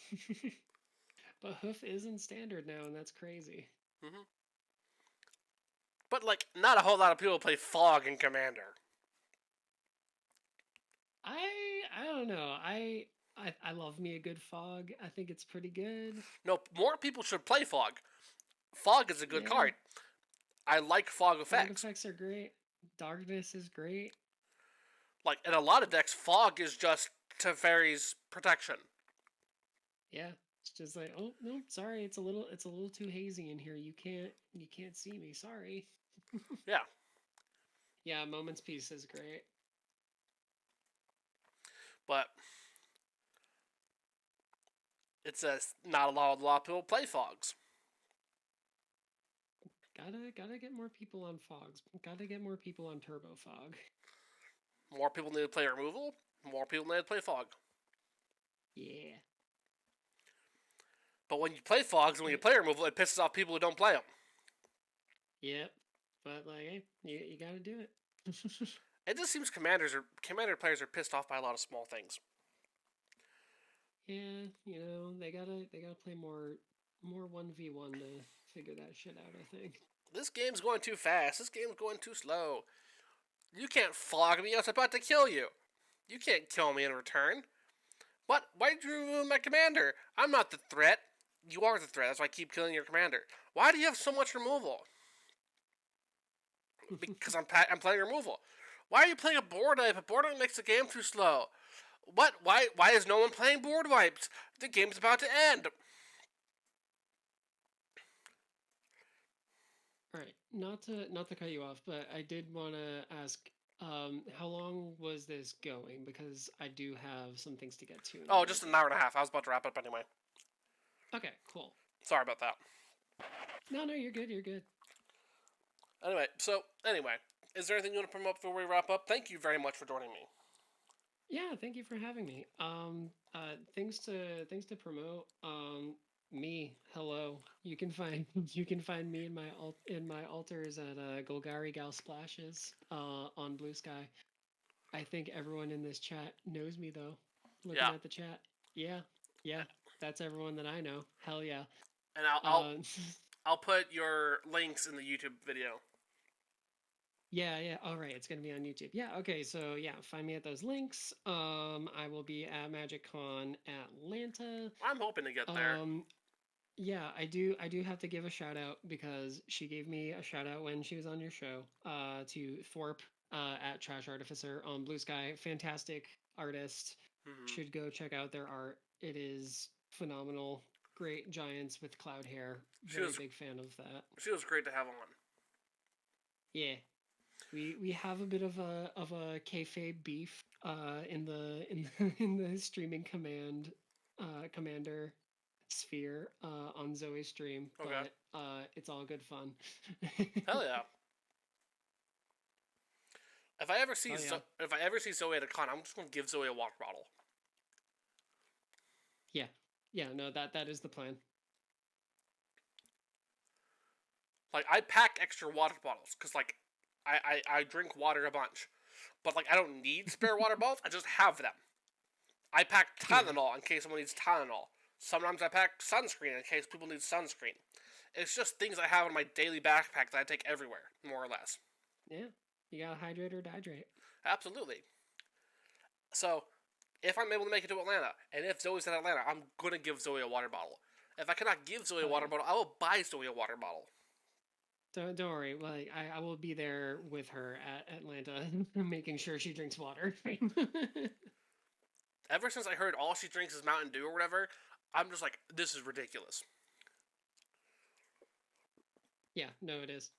S2: But hoof is in standard now, and that's crazy.
S1: Mm-hmm. But like, not a whole lot of people play fog in commander.
S2: I don't know. I love me a good fog. I think it's pretty good.
S1: No, more people should play fog. Fog is a good card. I like fog effects.
S2: Fog effects are great. Darkness is great.
S1: Like in a lot of decks, fog is just Teferi's protection.
S2: Yeah, it's just like, oh no, sorry, it's a little too hazy in here. You can't see me. Sorry.
S1: Yeah.
S2: Yeah, Moment's Peace is great.
S1: But it's not a lot of people play fogs.
S2: Gotta get more people on fogs. Gotta get more people on turbo fog.
S1: More people need to play removal. More people need to play fog.
S2: Yeah.
S1: But when you play fogs and when you play removal, it pisses off people who don't play them.
S2: Yep. But like, hey, you gotta do it.
S1: It just seems commander players are pissed off by a lot of small things.
S2: Yeah, they gotta play more 1v1 to figure that shit out, I think.
S1: This game's going too fast. This game's going too slow. You can't fog me. I was about to kill you. You can't kill me in return. What? Why did you remove my commander? I'm not the threat. You are the threat. That's why I keep killing your commander. Why do you have so much removal? Because I'm playing removal. Why are you playing a board wipe? A board wipe makes the game too slow. What? Why is no one playing board wipes? The game's about to end.
S2: All right, not to cut you off, but I did want to ask, how long was this going? Because I do have some things to get to.
S1: Oh, just an hour and a half. I was about to wrap up anyway.
S2: Okay, cool.
S1: Sorry about that.
S2: No, you're good. You're good.
S1: Anyway, is there anything you want to promote before we wrap up? Thank you very much for joining me.
S2: Yeah, thank you for having me. Things to promote. Me, hello. You can find me in my altars at GolgariGal Splashes on Blue Sky. I think everyone in this chat knows me though. Looking at the chat, yeah, that's everyone that I know. Hell yeah.
S1: And I'll put your links in the YouTube video.
S2: Yeah. All right, it's gonna be on YouTube. Yeah. Okay. So yeah, find me at those links. I will be at MagicCon Atlanta.
S1: I'm hoping to get there.
S2: Yeah, I do have to give a shout out because she gave me a shout out when she was on your show. To Thorpe at Trash Artificer on Blue Sky. Fantastic artist.
S1: Mm-hmm.
S2: Should go check out their art. It is phenomenal. Great giants with cloud hair. Very big fan of that.
S1: She was great to have on.
S2: Yeah. We have a bit of a kayfabe beef in the streaming commander sphere on Zoe's stream,
S1: okay.
S2: But it's all good fun.
S1: Hell yeah! If I ever see Zoe at a con, I'm just gonna give Zoe a water bottle.
S2: Yeah, no, that is the plan.
S1: Like, I pack extra water bottles because like I drink water a bunch, but like I don't need spare water bottles. I just have them. I pack Tylenol in case someone needs Tylenol. Sometimes I pack sunscreen in case people need sunscreen. It's just things I have in my daily backpack that I take everywhere, more or less.
S2: Yeah, you gotta hydrate or dehydrate.
S1: Absolutely. So, if I'm able to make it to Atlanta, and if Zoe's in Atlanta, I'm gonna give Zoe a water bottle. If I cannot give Zoe a water bottle, I will buy Zoe a water bottle.
S2: Don't worry. Like I will be there with her at Atlanta, making sure she drinks water.
S1: Ever since I heard all she drinks is Mountain Dew or whatever, I'm just like, this is ridiculous.
S2: Yeah, no, it is.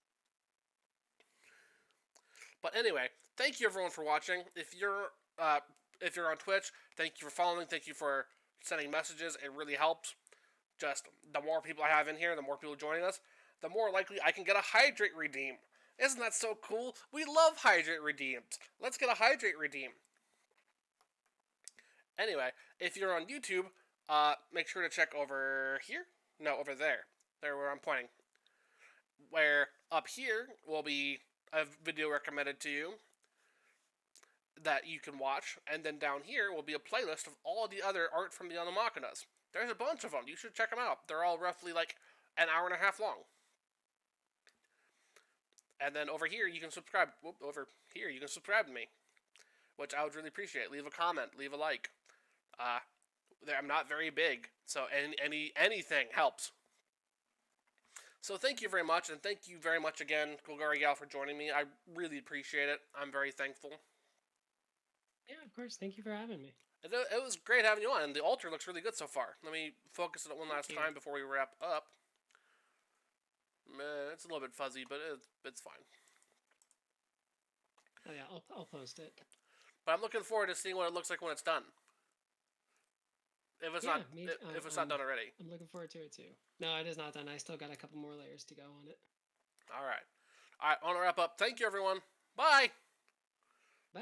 S1: But anyway, thank you everyone for watching. If you're on Twitch, thank you for following. Thank you for sending messages. It really helps. Just the more people I have in here, the more people joining us, the more likely I can get a hydrate redeem. Isn't that so cool? We love hydrate redeems. Let's get a hydrate redeem. Anyway, if you're on YouTube, make sure to check over here. No, over there. There where I'm pointing. Where up here will be a video recommended to you that you can watch, and then down here will be a playlist of all the other art from Beyond the Machinas. There's a bunch of them. You should check them out. They're all roughly like an hour and a half long. And then over here you can subscribe. Over here you can subscribe to me, which I would really appreciate. Leave a comment, leave a like. I'm not very big, so anything helps. So thank you very much, and thank you very much again, GolgariGal, for joining me. I really appreciate it. I'm very thankful.
S2: Yeah, of course. Thank you for having me.
S1: It was great having you on, and the altar looks really good so far. Let me focus on it one last time before we wrap up. It's a little bit fuzzy, but it's fine.
S2: Oh yeah, I'll post it.
S1: But I'm looking forward to seeing what it looks like when it's done. If it's not done already.
S2: I'm looking forward to it too. No, it is not done. I still got a couple more layers to go on it.
S1: All right. I want to wrap up. Thank you, everyone. Bye.
S2: Bye.